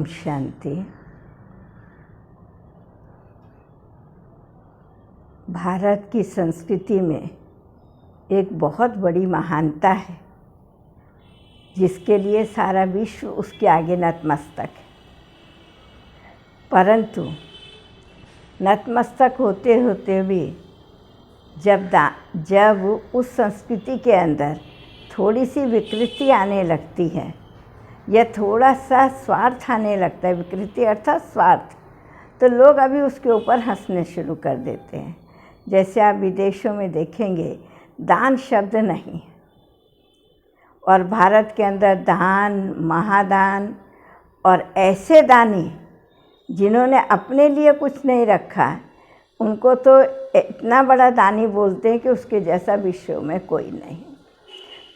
ओम शांति। भारत की संस्कृति में एक बहुत बड़ी महानता है जिसके लिए सारा विश्व उसके आगे नतमस्तक है। परंतु नतमस्तक होते होते भी जब उस संस्कृति के अंदर थोड़ी सी विकृति आने लगती है या थोड़ा सा स्वार्थ आने लगता है, विकृति अर्थात स्वार्थ, तो लोग अभी उसके ऊपर हंसने शुरू कर देते हैं। जैसे आप विदेशों में देखेंगे दान शब्द नहीं, और भारत के अंदर दान, महादान और ऐसे दानी जिन्होंने अपने लिए कुछ नहीं रखा उनको तो इतना बड़ा दानी बोलते हैं कि उसके जैसा विश्व में कोई नहीं।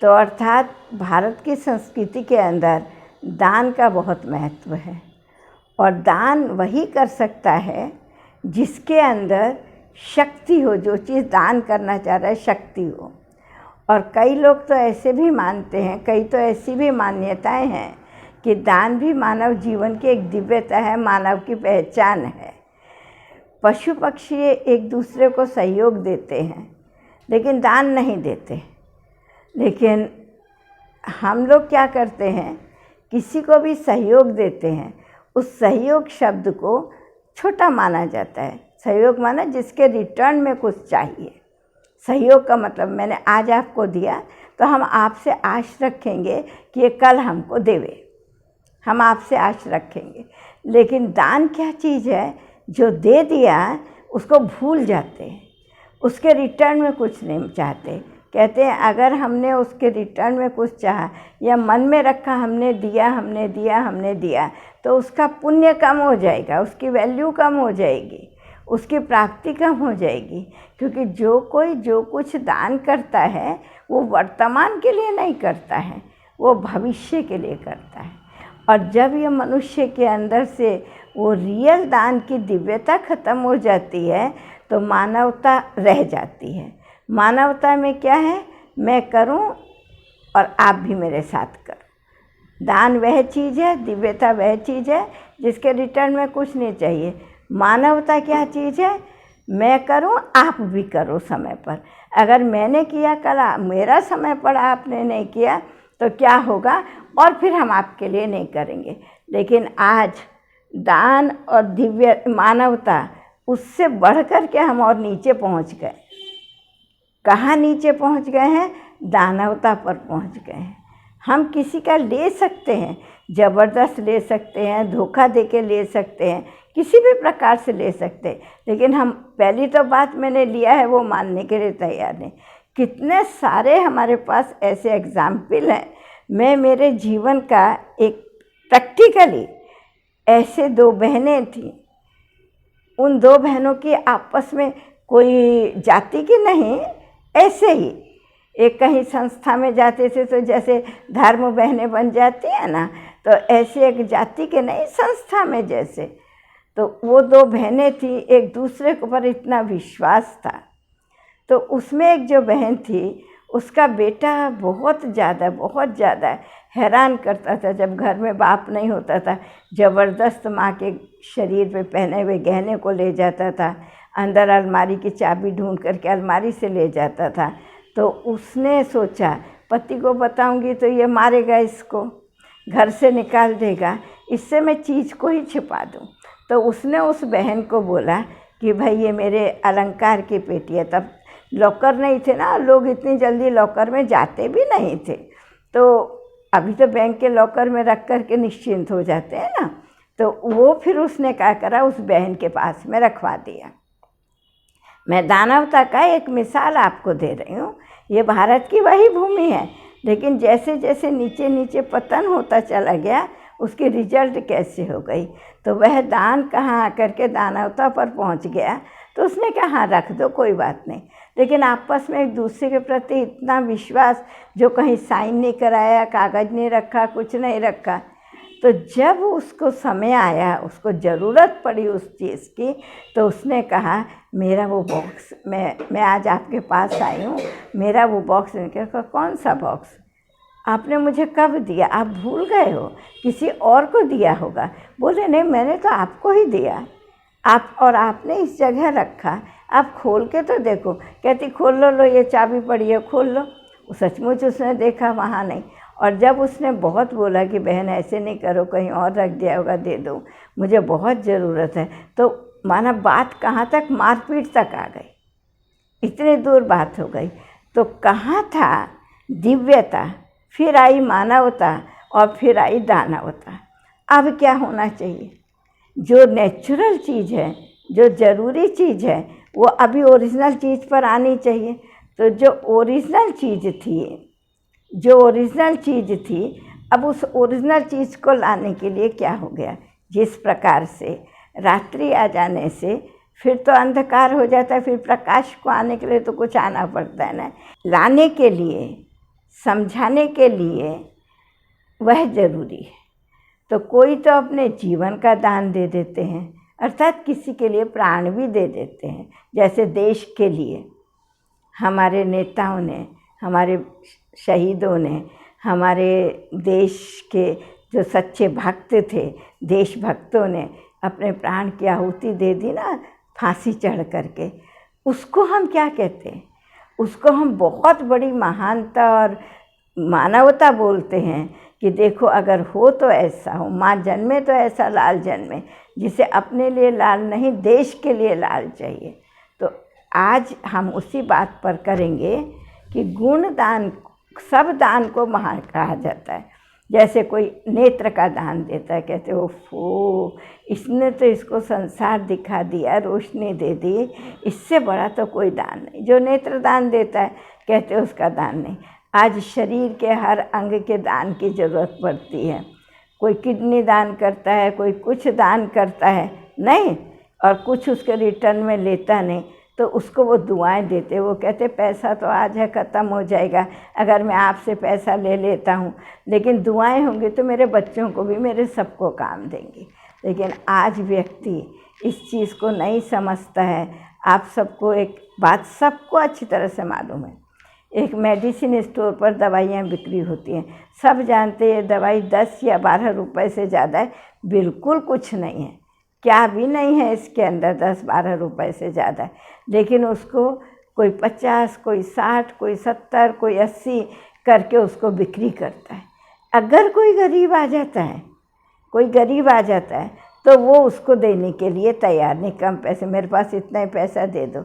तो अर्थात भारत की संस्कृति के अंदर दान का बहुत महत्व है, और दान वही कर सकता है जिसके अंदर शक्ति हो, जो चीज़ दान करना चाह रहा है शक्ति हो। और कई लोग तो ऐसे भी मानते हैं, कई तो ऐसी भी मान्यताएं हैं कि दान भी मानव जीवन की एक दिव्यता है, मानव की पहचान है। पशु पक्षी एक दूसरे को सहयोग देते हैं लेकिन दान नहीं देते। लेकिन हम लोग क्या करते हैं, किसी को भी सहयोग देते हैं, उस सहयोग शब्द को छोटा माना जाता है। सहयोग माना जिसके रिटर्न में कुछ चाहिए। सहयोग का मतलब मैंने आज आपको दिया तो हम आपसे आश रखेंगे कि ये कल हमको देवे, हम आपसे आश रखेंगे। लेकिन दान क्या चीज़ है, जो दे दिया उसको भूल जाते हैं, उसके रिटर्न में कुछ नहीं चाहते। कहते हैं अगर हमने उसके रिटर्न में कुछ चाहा या मन में रखा हमने दिया तो उसका पुण्य कम हो जाएगा, उसकी वैल्यू कम हो जाएगी, उसकी प्राप्ति कम हो जाएगी। क्योंकि जो कोई जो कुछ दान करता है वो वर्तमान के लिए नहीं करता है, वो भविष्य के लिए करता है। और जब ये मनुष्य के अंदर से वो रियल दान की दिव्यता ख़त्म हो जाती है तो मानवता रह जाती है। मानवता में क्या है, मैं करूं और आप भी मेरे साथ करो। दान वह चीज़ है, दिव्यता वह चीज़ है जिसके रिटर्न में कुछ नहीं चाहिए। मानवता क्या चीज़ है, मैं करूं आप भी करो समय पर। अगर मैंने किया कल मेरा समय पर आपने नहीं किया तो क्या होगा, और फिर हम आपके लिए नहीं करेंगे। लेकिन आज दान और दिव्य मानवता, उससे बढ़ कर के हम और नीचे पहुंच गए। कहाँ नीचे पहुंच गए हैं, दानवता पर पहुंच गए हैं। हम किसी का ले सकते हैं, ज़बरदस्त ले सकते हैं, धोखा दे के ले सकते हैं, किसी भी प्रकार से ले सकते हैं, लेकिन हम पहली तो बात मैंने लिया है वो मानने के लिए तैयार नहीं। कितने सारे हमारे पास ऐसे एग्जाम्पल हैं। मैं मेरे जीवन का एक प्रैक्टिकली ऐसे दो बहनें थीं, उन दो बहनों की आपस में कोई जाति की नहीं, ऐसे ही एक कहीं संस्था में जाते थे तो जैसे धर्म बहनें बन जाती हैं ना, तो ऐसे एक जाति के नहीं, संस्था में जैसे। तो वो दो बहनें थी, एक दूसरे के ऊपर इतना विश्वास था। तो उसमें एक जो बहन थी उसका बेटा बहुत ज़्यादा हैरान करता था। जब घर में बाप नहीं होता था, ज़बरदस्त माँ के शरीर पे पहने हुए गहने को ले जाता था, अंदर अलमारी की चाबी ढूंढ करके अलमारी से ले जाता था। तो उसने सोचा पति को बताऊंगी तो ये मारेगा, इसको घर से निकाल देगा, इससे मैं चीज़ को ही छिपा दूं। तो उसने उस बहन को बोला कि भाई ये मेरे अलंकार की पेटी है। तब लॉकर नहीं थे ना, लोग इतनी जल्दी लॉकर में जाते भी नहीं थे। तो अभी तो बैंक के लॉकर में रख कर के निश्चिंत हो जाते हैं ना। तो वो फिर उसने क्या करा, उस बहन के पास में रखवा दिया। मैं दानवता का एक मिसाल आपको दे रही हूँ। ये भारत की वही भूमि है, लेकिन जैसे जैसे नीचे नीचे पतन होता चला गया उसकी रिजल्ट कैसे हो गई। तो वह दान कहाँ आकर के दानवता पर पहुँच गया। तो उसने कहा हाँ रख दो, कोई बात नहीं। लेकिन आपस में एक दूसरे के प्रति इतना विश्वास, जो कहीं साइन नहीं कराया, कागज़ नहीं रखा, कुछ नहीं रखा। तो जब उसको समय आया, उसको ज़रूरत पड़ी उस चीज़ की, तो उसने कहा मेरा वो बॉक्स, मैं आज आपके पास आई हूँ, मेरा वो बॉक्स। कहा कौन सा बॉक्स? आपने मुझे कब दिया? आप भूल गए हो, किसी और को दिया होगा। बोले नहीं, मैंने तो आपको ही दिया, आप और आपने इस जगह रखा, आप खोल के तो देखो। कहती खोल लो, लो ये चाबी पड़ी है, खोल लो। सचमुच उसने देखा, वहाँ नहीं। और जब उसने बहुत बोला कि बहन ऐसे नहीं करो, कहीं और रख दिया होगा, दे दो, मुझे बहुत ज़रूरत है, तो माना बात कहाँ तक, मारपीट तक आ गई, इतनी दूर बात हो गई। तो कहाँ था दिव्यता, फिर आई मानवता, और फिर आई दानवता। अब क्या होना चाहिए? जो नेचुरल चीज़ है, जो ज़रूरी चीज़ है, वो अभी ओरिजिनल चीज़ पर आनी चाहिए। तो जो ओरिजिनल चीज़ थी, अब उस ओरिजिनल चीज़ को लाने के लिए क्या हो गया, जिस प्रकार से रात्रि आ जाने से फिर तो अंधकार हो जाता है, फिर प्रकाश को आने के लिए तो कुछ आना पड़ता है ना, लाने के लिए, समझाने के लिए वह ज़रूरी है। तो कोई तो अपने जीवन का दान दे देते हैं, अर्थात किसी के लिए प्राण भी दे देते हैं। जैसे देश के लिए हमारे नेताओं ने, हमारे शहीदों ने, हमारे देश के जो सच्चे भक्त थे, देशभक्तों ने अपने प्राण की आहुति दे दी ना, फांसी चढ़ करके। उसको हम क्या कहते हैं? उसको हम बहुत बड़ी महानता और मानवता बोलते हैं कि देखो अगर हो तो ऐसा हो, माँ जन्मे तो ऐसा लाल जन्मे, जिसे अपने लिए लाल नहीं, देश के लिए लाल चाहिए। तो आज हम उसी बात पर करेंगे कि गुण दान, सब दान को महान कहा जाता है। जैसे कोई नेत्र का दान देता है, कहते हो फो, इसने तो इसको संसार दिखा दिया, रोशनी दे दी, इससे बड़ा तो कोई दान नहीं। जो नेत्र दान देता है, कहते उसका दान नहीं। आज शरीर के हर अंग के दान की ज़रूरत पड़ती है। कोई किडनी दान करता है, कोई कुछ दान करता है नहीं, और कुछ उसके रिटर्न में लेता नहीं, तो उसको वो दुआएं देते। वो कहते पैसा तो आज है, ख़त्म हो जाएगा, अगर मैं आपसे पैसा ले लेता हूँ, लेकिन दुआएं होंगी तो मेरे बच्चों को भी, मेरे सबको काम देंगी। लेकिन आज व्यक्ति इस चीज़ को नहीं समझता है। आप सबको एक बात सबको अच्छी तरह से मालूम है, एक मेडिसिन स्टोर पर दवाइयाँ बिक्री होती हैं, सब जानते हैं दवाई 10 या 12 रुपए से ज़्यादा है, बिल्कुल कुछ नहीं है, क्या भी नहीं है इसके अंदर 10-12 रुपए से ज़्यादा है। लेकिन उसको कोई 50, कोई 60, कोई 70, कोई 80 करके उसको बिक्री करता है। अगर कोई गरीब आ जाता है, तो वो उसको देने के लिए तैयार नहीं, कम पैसे, मेरे पास इतना ही पैसा दे दो।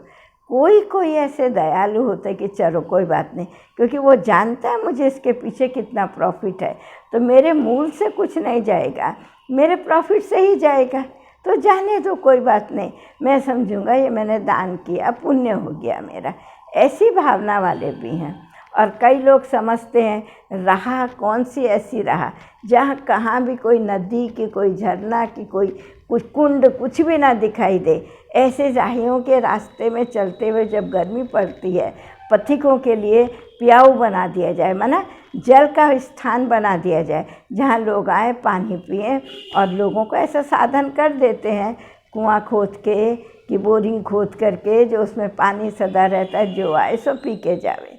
कोई ऐसे दयालु होते हैं कि चलो कोई बात नहीं, क्योंकि वो जानता है मुझे इसके पीछे कितना प्रॉफिट है, तो मेरे मूल से कुछ नहीं जाएगा, मेरे प्रॉफिट से ही जाएगा, तो जाने दो, कोई बात नहीं, मैं समझूंगा ये मैंने दान किया, पुण्य हो गया मेरा। ऐसी भावना वाले भी हैं। और कई लोग समझते हैं राह कौन सी ऐसी राह जहाँ कहाँ भी कोई नदी की, कोई झरना की, कोई कुछ कुंड, कुछ भी ना दिखाई दे। ऐसे राहियों के रास्ते में चलते हुए जब गर्मी पड़ती है, पथिकों के लिए प्याऊ बना दिया जाए, माना जल का स्थान बना दिया जाए, जहाँ लोग आए पानी पिएं। और लोगों को ऐसा साधन कर देते हैं, कुआं खोद के कि बोरिंग खोद करके, जो उसमें पानी सदा रहता है, जो आए सो पी के जावे।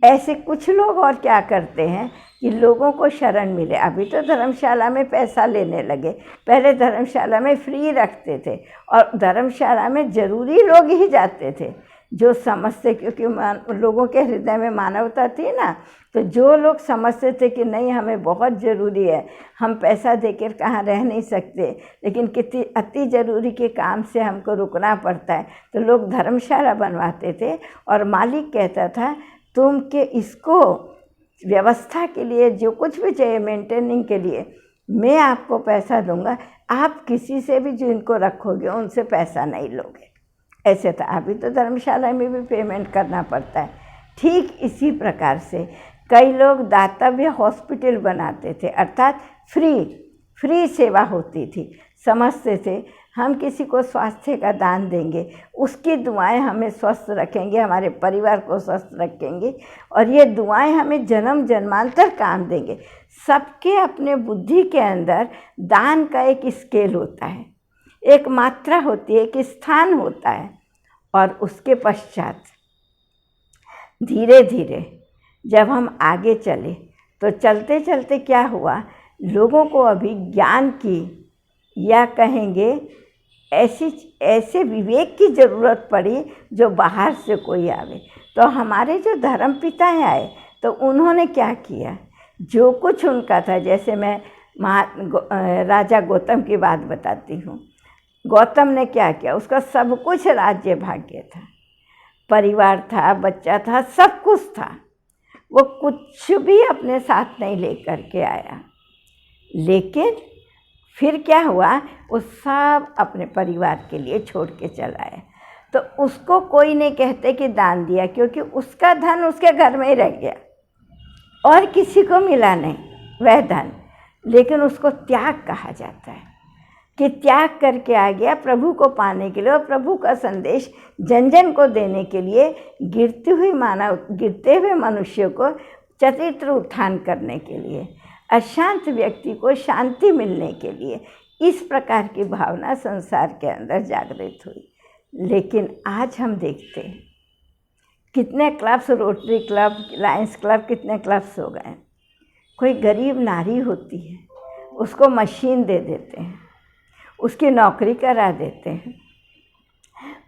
ऐसे कुछ लोग और क्या करते हैं कि लोगों को शरण मिले। अभी तो धर्मशाला में पैसा लेने लगे, पहले धर्मशाला में फ्री रखते थे, और धर्मशाला में ज़रूरी लोग ही जाते थे जो समझते, क्योंकि लोगों के हृदय में मानवता थी ना। तो जो लोग समझते थे कि नहीं हमें बहुत ज़रूरी है, हम पैसा देकर कहाँ रह नहीं सकते, लेकिन कितनी अति ज़रूरी के काम से हमको रुकना पड़ता है, तो लोग धर्मशाला बनवाते थे। और मालिक कहता था तुम के इसको व्यवस्था के लिए जो कुछ भी चाहिए, मेंटेनिंग के लिए, मैं आपको पैसा दूंगा, आप किसी से भी जो इनको रखोगे उनसे पैसा नहीं लोगे। ऐसे था। अभी तो धर्मशाला में भी पेमेंट करना पड़ता है। ठीक इसी प्रकार से कई लोग दातव्य हॉस्पिटल बनाते थे, अर्थात फ्री सेवा होती थी। समझते थे हम किसी को स्वास्थ्य का दान देंगे, उसकी दुआएं हमें स्वस्थ रखेंगे, हमारे परिवार को स्वस्थ रखेंगे, और ये दुआएं हमें जन्म जन्मांतर काम देंगे। सबके अपने बुद्धि के अंदर दान का एक स्केल होता है, एक मात्रा होती है, एक स्थान होता है। और उसके पश्चात धीरे धीरे जब हम आगे चले तो चलते चलते क्या हुआ, लोगों को अभी ज्ञान की या कहेंगे ऐसे विवेक की ज़रूरत पड़ी जो बाहर से कोई आवे। तो हमारे जो धर्म पिताएँ आए तो उन्होंने क्या किया, जो कुछ उनका था, जैसे मैं राजा गौतम की बात बताती हूँ। गौतम ने क्या किया, उसका सब कुछ राज्य भाग्य था, परिवार था, बच्चा था, सब कुछ था। वो कुछ भी अपने साथ नहीं लेकर के आया, लेकिन फिर क्या हुआ, वो सब अपने परिवार के लिए छोड़ के चला आया। तो उसको कोई नहीं कहते कि दान दिया, क्योंकि उसका धन उसके घर में ही रह गया और किसी को मिला नहीं वह धन। लेकिन उसको त्याग कहा जाता है कि त्याग करके आ गया प्रभु को पाने के लिए और प्रभु का संदेश जन जन को देने के लिए, गिरते हुए मनुष्य को चरित्र उत्थान करने के लिए, अशांत व्यक्ति को शांति मिलने के लिए। इस प्रकार की भावना संसार के अंदर जागृत हुई। लेकिन आज हम देखते हैं कितने clubs, rotary club, Lions club, कितने क्लब्स हो गए। कोई गरीब नारी होती है, उसको मशीन दे देते हैं, उसकी नौकरी करा देते हैं,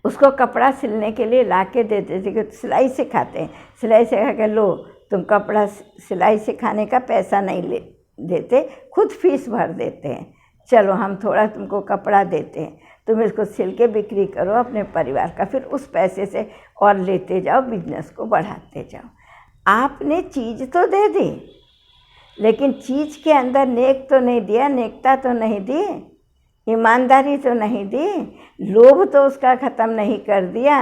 उसको कपड़ा सिलने के लिए ला के दे देते हैं, सिलाई सिखाते हैं, सिलाई सिखा के लो तुम कपड़ा सिलाई सिखाने का पैसा नहीं देते, खुद फीस भर देते हैं, चलो हम थोड़ा तुमको कपड़ा देते हैं, तुम इसको सिल के बिक्री करो अपने परिवार का, फिर उस पैसे से और लेते जाओ, बिजनेस को बढ़ाते जाओ। आपने चीज़ तो दे दी, लेकिन चीज़ के अंदर नेक तो नहीं दिया, नेकता तो नहीं दी, ईमानदारी तो नहीं दी, लोभ तो उसका ख़त्म नहीं कर दिया।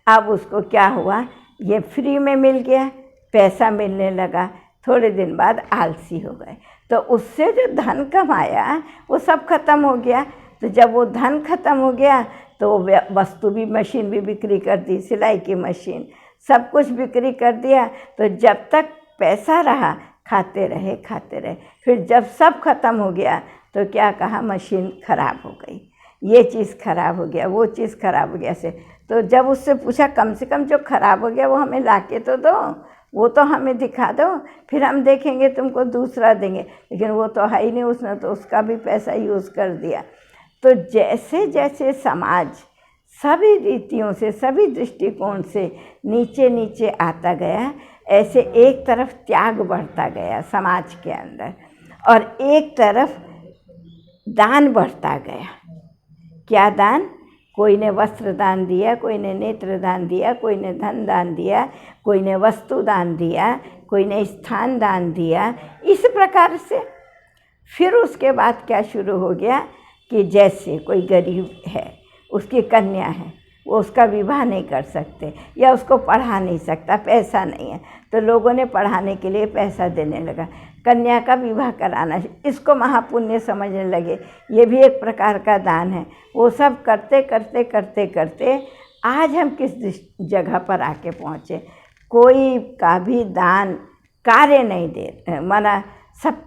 अब उसको क्या हुआ, ये फ्री में मिल गया, पैसा मिलने लगा, थोड़े दिन बाद आलसी हो गए। तो उससे जो धन कमाया वो सब खत्म हो गया। तो जब वो धन खत्म हो गया तो वस्तु भी, मशीन भी बिक्री कर दी, सिलाई की मशीन, सब कुछ बिक्री कर दिया। तो जब तक पैसा रहा खाते रहे। फिर जब सब खत्म हो गया तो क्या कहा, मशीन खराब हो गई, ये चीज़ खराब हो गया, वो चीज़ खराब हो गया से। तो जब उससे पूछा कम से कम जो खराब हो गया वो हमें लाके तो दो, वो तो हमें दिखा दो, फिर हम देखेंगे तुमको दूसरा देंगे। लेकिन वो तो है ही नहीं, उसने तो उसका भी पैसा यूज़ कर दिया। तो जैसे जैसे समाज सभी रीतियों से, सभी दृष्टिकोण से नीचे नीचे आता गया, ऐसे एक तरफ त्याग बढ़ता गया समाज के अंदर और एक तरफ दान बढ़ता गया। क्या दान, कोई ने वस्त्र दान दिया, कोई ने नेत्र दान दिया, कोई ने धन दान दिया, कोई ने वस्तु दान दिया, कोई ने स्थान दान दिया। इस प्रकार से फिर उसके बाद क्या शुरू हो गया कि जैसे कोई गरीब है, उसकी कन्या है, वो उसका विवाह नहीं कर सकते या उसको पढ़ा नहीं सकता, पैसा नहीं है, तो लोगों ने पढ़ाने के लिए पैसा देने लगा, कन्या का विवाह कराना, इसको महापुण्य समझने लगे, ये भी एक प्रकार का दान है। वो सब करते करते करते करते आज हम किस जगह पर आके पहुँचे, कोई का भी दान कार्य नहीं दे, माना सब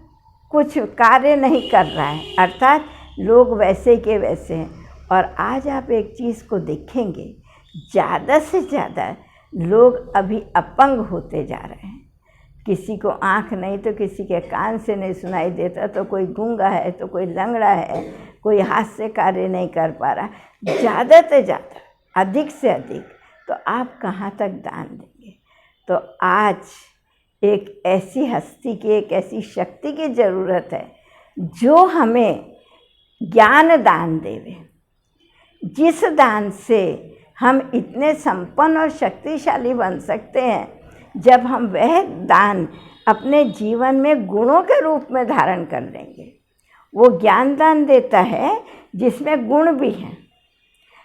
कुछ कार्य नहीं कर रहा है, अर्थात लोग वैसे के वैसे हैं। और आज आप एक चीज़ को देखेंगे, ज़्यादा से ज़्यादा लोग अभी अपंग होते जा रहे हैं। किसी को आँख नहीं तो किसी के कान से नहीं सुनाई देता, तो कोई गूंगा है तो कोई लंगड़ा है, कोई हाथ से कार्य नहीं कर पा रहा, ज़्यादा से ज़्यादा, अधिक से अधिक। तो आप कहाँ तक दान देंगे? तो आज एक ऐसी हस्ती की, एक ऐसी शक्ति की ज़रूरत है जो हमें ज्ञान दान देवे, जिस दान से हम इतने संपन्न और शक्तिशाली बन सकते हैं जब हम वह दान अपने जीवन में गुणों के रूप में धारण कर लेंगे। वो ज्ञान दान देता है जिसमें गुण भी हैं,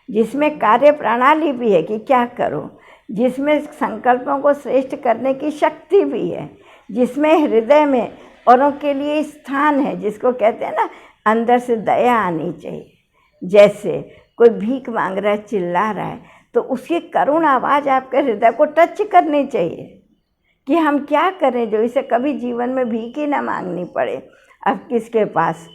जिसमें कार्य प्रणाली भी है कि क्या करो, जिसमें संकल्पों को श्रेष्ठ करने की शक्ति भी है, जिसमें हृदय में औरों के लिए स्थान है, जिसको कहते हैं ना अंदर से दया आनी चाहिए। जैसे कोई भीख मांग रहा है, चिल्ला रहा है, तो उसकी करुण आवाज़ आपके हृदय को टच करनी चाहिए कि हम क्या करें जो इसे कभी जीवन में भीख ही ना मांगनी पड़े। अब किसके पास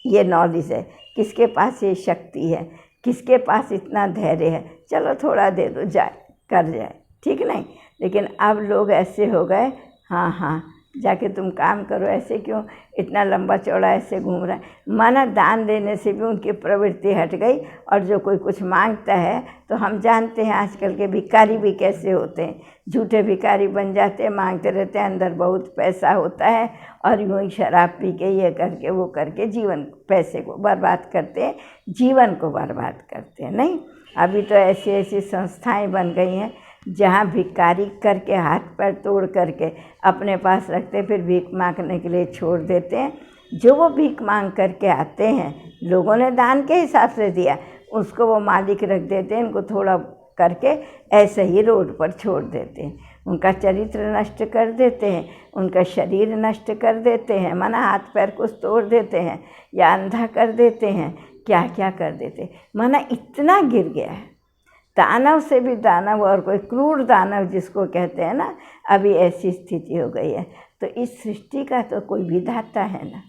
ये नॉलेज है, किसके पास ये शक्ति है, किसके पास इतना धैर्य है, चलो थोड़ा दे दो, जाए कर जाए, ठीक नहीं। लेकिन अब लोग ऐसे हो गए, हाँ जाके तुम काम करो, ऐसे क्यों इतना लंबा चौड़ा ऐसे घूम रहा है। माना दान देने से भी उनकी प्रवृत्ति हट गई। और जो कोई कुछ मांगता है तो हम जानते हैं आजकल के भिखारी भी कैसे होते हैं, झूठे भिखारी बन जाते हैं, मांगते रहते हैं, अंदर बहुत पैसा होता है और यूँ ही शराब पी के ये करके वो करके जीवन पैसे को बर्बाद करते हैं, जीवन को बर्बाद करते हैं। नहीं, अभी तो ऐसी ऐसी संस्थाएं बन गई हैं जहाँ भिखारी करके हाथ पैर तोड़ करके अपने पास रखते, फिर भीख मांगने के लिए छोड़ देते हैं। जो वो भीख मांग करके आते हैं, लोगों ने दान के हिसाब से दिया, उसको वो मालिक रख देते हैं, इनको थोड़ा करके ऐसे ही रोड पर छोड़ देते हैं। उनका चरित्र नष्ट कर देते हैं, उनका शरीर नष्ट कर देते हैं, माना हाथ पैर कुछ तोड़ देते हैं या अंधा कर देते हैं, क्या क्या कर देते हैं। माना इतना गिर गया है, दानव से भी दानव और कोई क्रूर दानव जिसको कहते हैं ना, अभी ऐसी स्थिति हो गई है। तो इस सृष्टि का तो कोई विधाता है ना,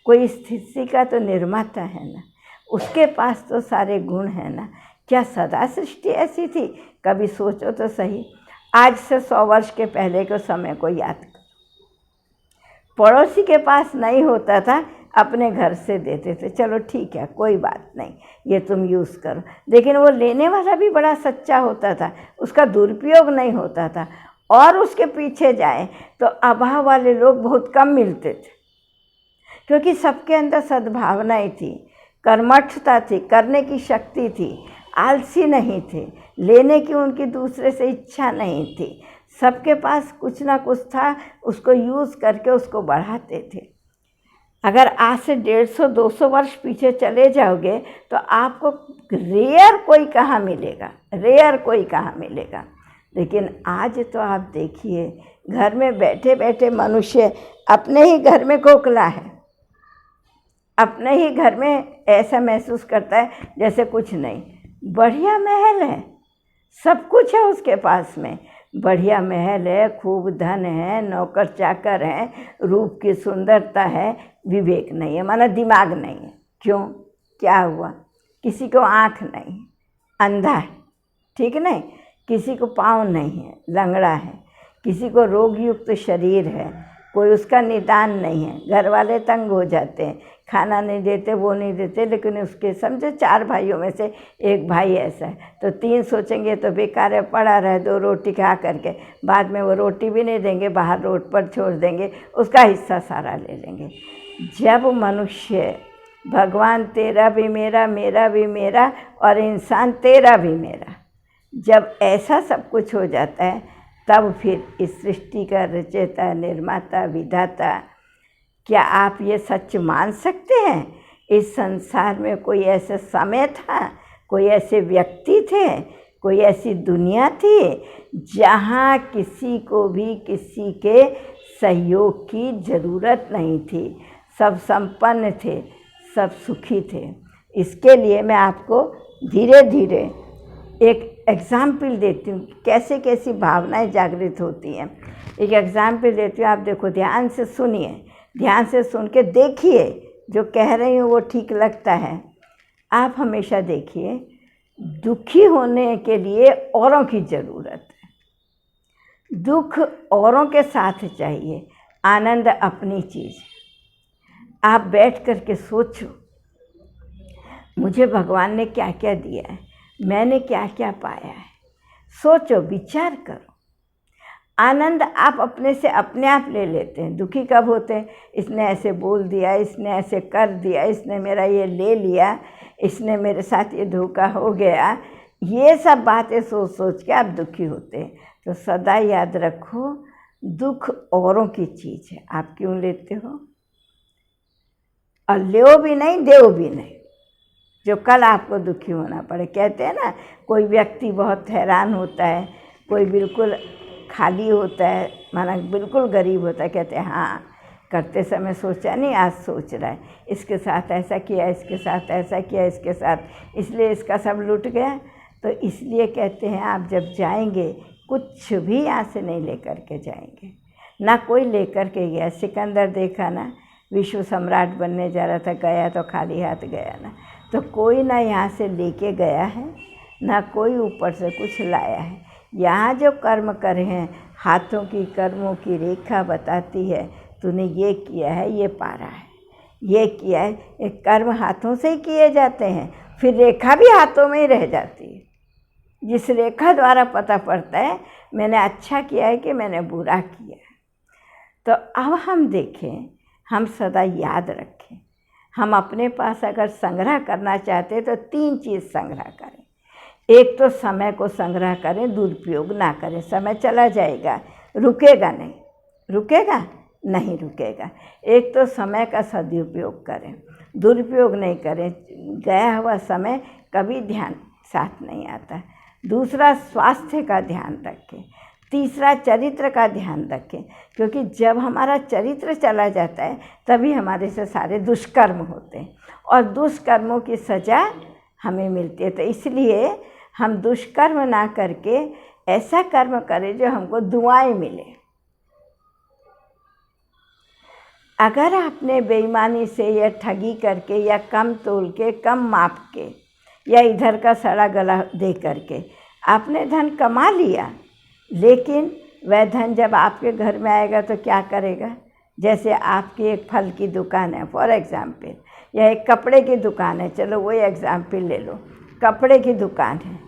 कोई इस सृष्टि का तो निर्माता है ना, उसके पास तो सारे गुण हैं ना। क्या सदा सृष्टि ऐसी थी? कभी सोचो तो सही। आज से 100 वर्ष के पहले के समय को याद करो। पड़ोसी के पास नहीं होता था, अपने घर से देते थे, चलो ठीक है कोई बात नहीं, ये तुम यूज़ करो। लेकिन वो लेने वाला भी बड़ा सच्चा होता था, उसका दुरुपयोग नहीं होता था। और उसके पीछे जाएं तो अभाव वाले लोग बहुत कम मिलते थे, क्योंकि सबके अंदर सद्भावनाएं थी, कर्मठता थी, करने की शक्ति थी, आलसी नहीं थे, लेने की उनकी दूसरे से इच्छा नहीं थी। सबके पास कुछ ना कुछ था, उसको यूज़ करके उसको बढ़ाते थे। अगर आज से 150-200 वर्ष पीछे चले जाओगे तो आपको रेयर कोई कहाँ मिलेगा, रेयर कोई कहाँ मिलेगा। लेकिन आज तो आप देखिए, घर में बैठे बैठे मनुष्य अपने ही घर में खोखला है, अपने ही घर में ऐसा महसूस करता है जैसे कुछ नहीं। बढ़िया महल है, सब कुछ है उसके पास में, बढ़िया महल है, खूब धन है, नौकर चाकर हैं, रूप की सुंदरता है, विवेक नहीं है, माना दिमाग नहीं है। क्यों? क्या हुआ? किसी को आँख नहीं, अंधा है, ठीक नहीं, किसी को पाँव नहीं है, लंगड़ा है, किसी को रोग युक्त शरीर है, कोई उसका निदान नहीं है, घर वाले तंग हो जाते हैं, खाना नहीं देते, वो नहीं देते। लेकिन उसके समझो 4 भाइयों में से एक भाई ऐसा है, तो 3 सोचेंगे तो बेकार है, पड़ा रहे, 2 रोटी खा करके, बाद में वो रोटी भी नहीं देंगे, बाहर रोड पर छोड़ देंगे, उसका हिस्सा सारा ले लेंगे। जब मनुष्य भगवान तेरा भी मेरा, मेरा भी मेरा और इंसान तेरा भी मेरा, जब ऐसा सब कुछ हो जाता है, तब फिर इस सृष्टि का रचयिता, निर्माता, विधाता, क्या आप ये सच मान सकते हैं? इस संसार में कोई ऐसा समय था, कोई ऐसे व्यक्ति थे, कोई ऐसी दुनिया थी जहाँ किसी को भी किसी के सहयोग की ज़रूरत नहीं थी, सब संपन्न थे, सब सुखी थे। इसके लिए मैं आपको धीरे धीरे एक एग्ज़ाम्पल देती हूँ, कैसे कैसी भावनाएं जागृत होती हैं। एक एग्ज़ाम्पल देती हूँ, आप देखो, ध्यान से सुनिए, ध्यान से सुन के देखिए, जो कह रही हूँ वो ठीक लगता है। आप हमेशा देखिए, दुखी होने के लिए औरों की ज़रूरत है, दुख औरों के साथ चाहिए, आनंद अपनी चीज़। आप बैठ कर के सोचो, मुझे भगवान ने क्या क्या दिया है, मैंने क्या क्या पाया है। सोचो, विचार करो। आनंद आप अपने से अपने आप ले लेते हैं। दुखी कब होते हैं? इसने ऐसे बोल दिया, इसने ऐसे कर दिया, इसने मेरा ये ले लिया, इसने मेरे साथ ये धोखा हो गया, ये सब बातें सोच सोच के आप दुखी होते हैं। तो सदा याद रखो, दुख औरों की चीज़ है, आप क्यों लेते हो? और लो भी नहीं, देओ भी नहीं, जो कल आपको दुखी होना पड़े। कहते हैं ना, कोई व्यक्ति बहुत हैरान होता है, कोई बिल्कुल खाली होता है, माना बिल्कुल गरीब होता है, कहते हैं हाँ, करते समय सोचा नहीं, आज सोच रहा है, इसके साथ ऐसा किया, इसके साथ ऐसा किया, इसके साथ, इसलिए इसका सब लुट गया। तो इसलिए कहते हैं, आप जब जाएंगे, कुछ भी यहाँ से नहीं लेकर के जाएंगे, ना कोई लेकर के गया। सिकंदर देखा ना, विश्व सम्राट बनने जा रहा था, गया तो खाली हाथ गया ना। तो कोई ना यहाँ से लेके गया है, ना कोई ऊपर से कुछ लाया है। यहाँ जो कर्म करे हैं, हाथों की कर्मों की रेखा बताती है, तूने ये किया है, ये पारा है, ये किया है। ये कर्म हाथों से ही किए जाते हैं, फिर रेखा भी हाथों में ही रह जाती है। जिस रेखा द्वारा पता पड़ता है मैंने अच्छा किया है कि मैंने बुरा किया है। तो अब हम देखें, हम सदा याद रखें, हम अपने पास अगर संग्रह करना चाहते हैं तो 3 चीज़ संग्रह करें। एक तो समय को संग्रह करें, दुरुपयोग ना करें। समय चला जाएगा, रुकेगा नहीं, रुकेगा नहीं रुकेगा। एक तो समय का सदुपयोग करें, दुरुपयोग नहीं करें। गया हुआ समय कभी ध्यान साथ नहीं आता। दूसरा, स्वास्थ्य का ध्यान रखें। तीसरा, चरित्र का ध्यान रखें, क्योंकि जब हमारा चरित्र चला जाता है तभी हमारे से सारे दुष्कर्म होते हैं और दुष्कर्मों की सज़ा हमें मिलती है। तो इसलिए हम दुष्कर्म ना करके ऐसा कर्म करें जो हमको दुआएं मिले। अगर आपने बेईमानी से या ठगी करके या कम तोल के, कम माप के या इधर का सड़ा गला दे करके आपने धन कमा लिया, लेकिन वह धन जब आपके घर में आएगा तो क्या करेगा? जैसे आपकी एक फल की दुकान है फॉर एग्ज़ाम्पल, या एक कपड़े की दुकान है, चलो वही एग्ज़ाम्पल ले लो। कपड़े की दुकान है,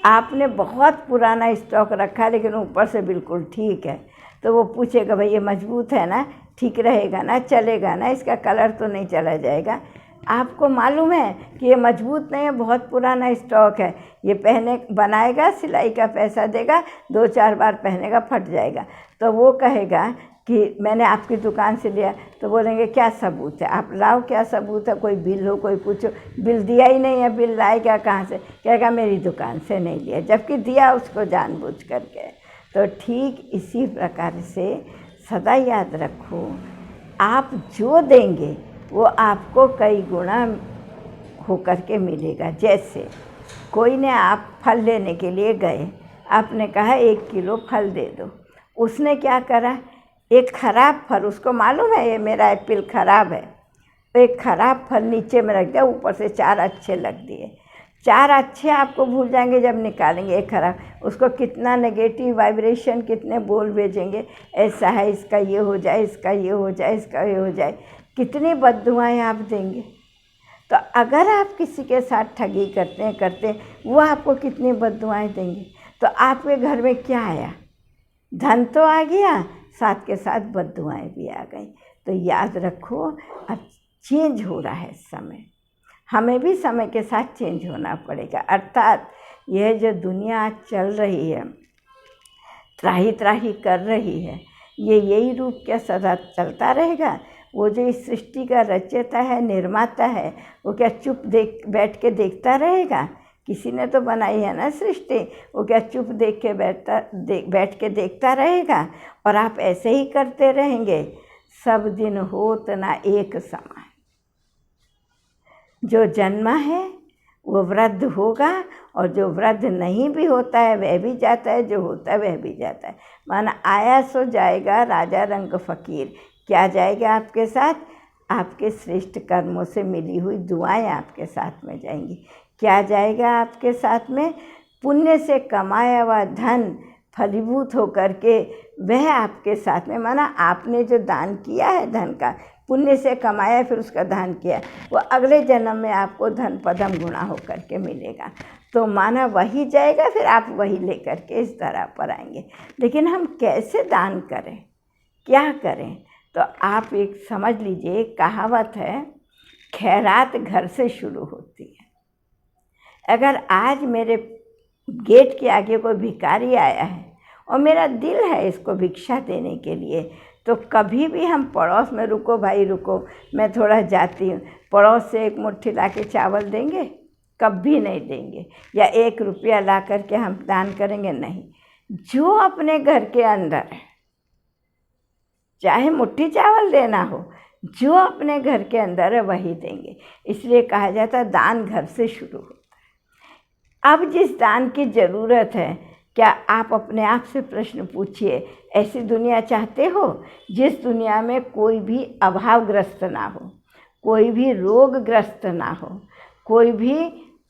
आपने बहुत पुराना स्टॉक रखा है लेकिन ऊपर से बिल्कुल ठीक है, तो वो पूछेगा भाई ये मजबूत है ना, ठीक रहेगा ना, चलेगा ना, इसका कलर तो नहीं चला जाएगा? आपको मालूम है कि ये मजबूत नहीं है, बहुत पुराना स्टॉक है, ये पहने बनाएगा, सिलाई का पैसा देगा, 2-4 बार पहनेगा, फट जाएगा। तो वो कहेगा कि मैंने आपकी दुकान से लिया। तो बोलेंगे क्या सबूत है? आप लाओ, क्या सबूत है? कोई बिल हो, कोई पूछो, बिल दिया ही नहीं है, बिल लाएगा कहाँ से? कहेगा मेरी दुकान से नहीं लिया, जबकि दिया उसको जानबूझ करके। तो ठीक इसी प्रकार से सदा याद रखो, आप जो देंगे वो आपको कई गुना होकर के मिलेगा। जैसे कोई ने, आप फल लेने के लिए गए, आपने कहा 1 किलो फल दे दो, उसने क्या करा? एक ख़राब फल, उसको मालूम है ये मेरा एप्पल ख़राब है, तो एक ख़राब फल नीचे में रख दिया, ऊपर से 4 अच्छे लग दिए। 4 अच्छे आपको भूल जाएंगे जब निकालेंगे, एक खराब, उसको कितना नेगेटिव वाइब्रेशन, कितने बोल भेजेंगे, ऐसा है, इसका ये हो जाए, इसका ये हो जाए, इसका ये हो जाए, कितनी बद्दुआएं आप देंगे। तो अगर आप किसी के साथ ठगी करते हैं वो आपको कितनी बद्दुआएं देंगे। तो आपके घर में क्या आया? धन तो आ गया, साथ के साथ बद्दुआएं भी आ गई। तो याद रखो, अब चेंज हो रहा है समय, हमें भी समय के साथ चेंज होना पड़ेगा। अर्थात यह जो दुनिया आज चल रही है, त्राही त्राही कर रही है, ये यही रूप क्या सदा चलता रहेगा? वो जो इस सृष्टि का रचयिता है, निर्माता है, वो क्या चुप बैठ के देखता रहेगा? किसी ने तो बनाई है ना सृष्टि, वो क्या चुप बैठ के देखता रहेगा? और आप ऐसे ही करते रहेंगे, सब दिन होत ना एक समान। जो जन्मा है वो वृद्ध होगा, और जो वृद्ध नहीं भी होता है वह भी जाता है, जो होता है वह भी जाता है। माना आया सो जाएगा, राजा रंग फ़कीर। क्या जाएगा आपके साथ? आपके श्रेष्ठ कर्मों से मिली हुई दुआएं आपके साथ में जाएंगी। क्या जाएगा आपके साथ में? पुण्य से कमाया हुआ धन फलीभूत होकर के वह आपके साथ में, माना आपने जो दान किया है, धन का पुण्य से कमाया, फिर उसका दान किया, वो अगले जन्म में आपको धन पदम गुणा होकर के मिलेगा। तो माना वही जाएगा, फिर आप वही लेकर के इस तरह पर आएंगे। लेकिन हम कैसे दान करें, क्या करें? तो आप एक समझ लीजिए, कहावत है, खैरात घर से शुरू होती है। अगर आज मेरे गेट के आगे कोई भिखारी आया है और मेरा दिल है इसको भिक्षा देने के लिए, तो कभी भी हम पड़ोस में, रुको भाई रुको, मैं थोड़ा जाती हूँ, पड़ोस से 1 मुट्ठी ला के चावल देंगे? कभी नहीं देंगे। या 1 रुपया ला करके हम दान करेंगे? नहीं। जो अपने घर के अंदर है, चाहे मुट्ठी चावल देना हो, जो अपने घर के अंदर है वही देंगे। इसलिए कहा जाता है दान घर से शुरू होता है। अब जिस दान की ज़रूरत है, क्या आप अपने आप से प्रश्न पूछिए, ऐसी दुनिया चाहते हो जिस दुनिया में कोई भी अभावग्रस्त ना हो, कोई भी रोगग्रस्त ना हो, कोई भी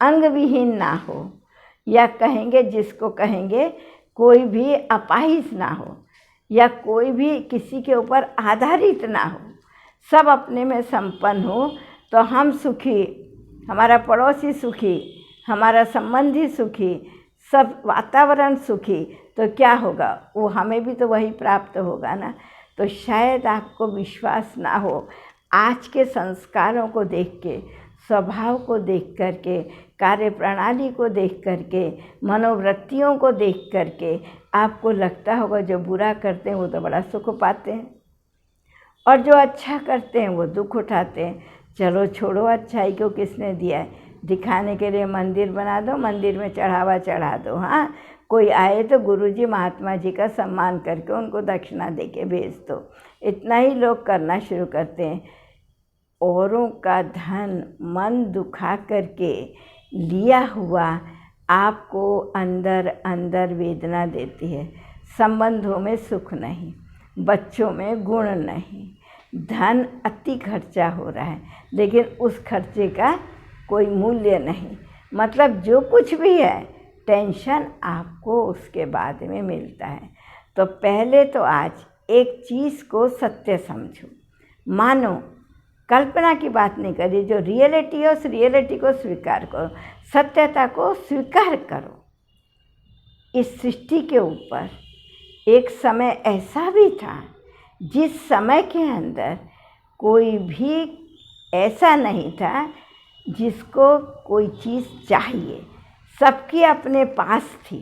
अंग विहीन ना हो, या कहेंगे जिसको कहेंगे कोई भी अपाहिज ना हो या कोई भी किसी के ऊपर आधारित ना हो, सब अपने में संपन्न हो, तो हम सुखी, हमारा पड़ोसी सुखी, हमारा संबंधी सुखी, सब वातावरण सुखी, तो क्या होगा, वो हमें भी तो वही प्राप्त होगा ना। तो शायद आपको विश्वास ना हो, आज के संस्कारों को देख के, स्वभाव को देख करके, कार्य प्रणाली को देख करके, मनोवृत्तियों को देख करके आपको लगता होगा जो बुरा करते हैं वो तो बड़ा सुख पाते हैं और जो अच्छा करते हैं वो दुख उठाते हैं। चलो छोड़ो, अच्छाई को किसने दिया है, दिखाने के लिए मंदिर बना दो, मंदिर में चढ़ावा चढ़ा दो। हाँ, कोई आए तो गुरुजी महात्मा जी का सम्मान करके उनको दक्षिणा दे के भेज दो, इतना ही लोग करना शुरू करते हैं। औरों का धन मन दुखा करके लिया हुआ आपको अंदर अंदर वेदना देती है। संबंधों में सुख नहीं, बच्चों में गुण नहीं, धन अति खर्चा हो रहा है लेकिन उस खर्चे का कोई मूल्य नहीं। मतलब जो कुछ भी है टेंशन आपको उसके बाद में मिलता है। तो पहले तो आज एक चीज़ को सत्य समझो, मानो, कल्पना की बात नहीं करिए, जो रियलिटी है उस रियलिटी को स्वीकार करो, सत्यता को स्वीकार करो। इस सृष्टि के ऊपर एक समय ऐसा भी था जिस समय के अंदर कोई भी ऐसा नहीं था जिसको कोई चीज़ चाहिए, सबकी अपने पास थी,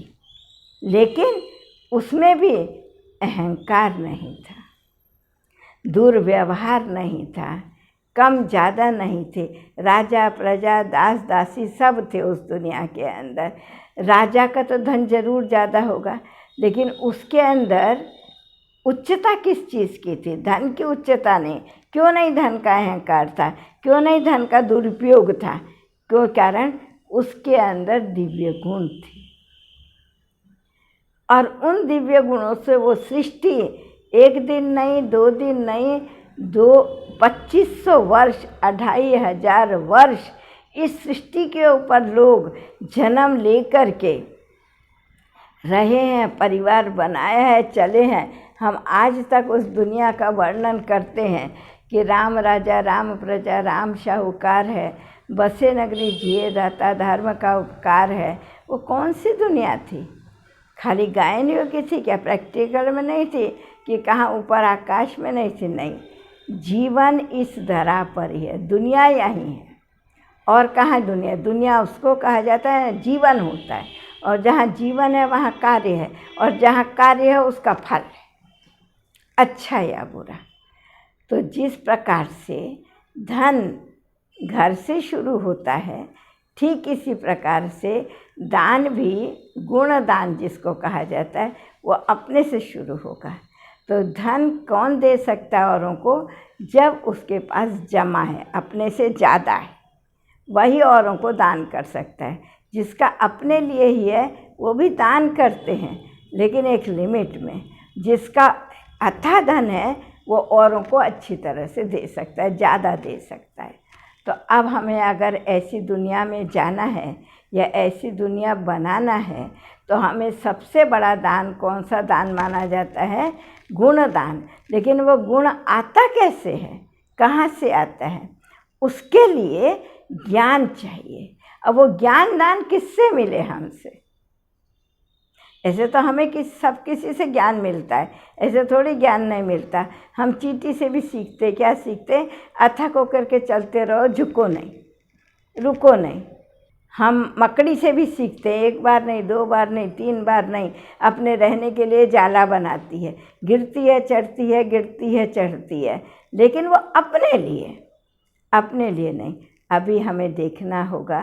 लेकिन उसमें भी अहंकार नहीं था, दुर्व्यवहार नहीं था, कम ज़्यादा नहीं थे, राजा प्रजा दास दासी सब थे उस दुनिया के अंदर। राजा का तो धन जरूर ज़्यादा होगा लेकिन उसके अंदर उच्चता किस चीज़ की थी, धन की उच्चता नहीं। क्यों नहीं धन का अहंकार था, क्यों नहीं धन का दुरुपयोग था, क्यों, कारण उसके अंदर दिव्य गुण थी और उन दिव्य गुणों से वो सृष्टि एक दिन नहीं, 2 दिन नहीं, 2500 वर्ष, 2500 वर्ष इस सृष्टि के ऊपर लोग जन्म लेकर के रहे हैं, परिवार बनाया है, चले हैं। हम आज तक उस दुनिया का वर्णन करते हैं कि राम राजा राम प्रजा राम साहूकार है, बसे नगरी जिए दाता धर्म का उपकार है। वो कौन सी दुनिया थी, खाली गायन योग्य थी क्या, प्रैक्टिकल में नहीं थी कि कहाँ ऊपर आकाश में नहीं थी, नहीं, जीवन इस धरा पर ही है, दुनिया यहीं है। और कहाँ दुनिया, दुनिया उसको कहा जाता है जीवन होता है, और जहाँ जीवन है वहाँ कार्य है, और जहाँ कार्य है उसका फल है, अच्छा या बुरा। तो जिस प्रकार से धन घर से शुरू होता है, ठीक इसी प्रकार से दान भी, गुण दान जिसको कहा जाता है, वो अपने से शुरू होगा। तो धन कौन दे सकता है औरों को, जब उसके पास जमा है, अपने से ज़्यादा है, वही औरों को दान कर सकता है। जिसका अपने लिए ही है वो भी दान करते हैं लेकिन एक लिमिट में। जिसका अथाह धन है वो औरों को अच्छी तरह से दे सकता है, ज़्यादा दे सकता है। तो अब हमें अगर ऐसी दुनिया में जाना है या ऐसी दुनिया बनाना है तो हमें सबसे बड़ा दान कौन सा दान माना जाता है, गुण दान। लेकिन वो गुण आता कैसे है, कहाँ से आता है, उसके लिए ज्ञान चाहिए। अब वो ज्ञान दान किससे मिले हमसे, ऐसे तो हमें किसी से ज्ञान मिलता है, ऐसे थोड़ी ज्ञान नहीं मिलता। हम चींटी से भी सीखते, क्या सीखते, अथक होकर के चलते रहो, झुको नहीं, रुको नहीं। हम मकड़ी से भी सीखते हैं, 1 बार नहीं, 2 बार नहीं, 3 बार नहीं, अपने रहने के लिए जाला बनाती है, गिरती है चढ़ती है, गिरती है चढ़ती है, लेकिन वो अपने लिए नहीं। अभी हमें देखना होगा,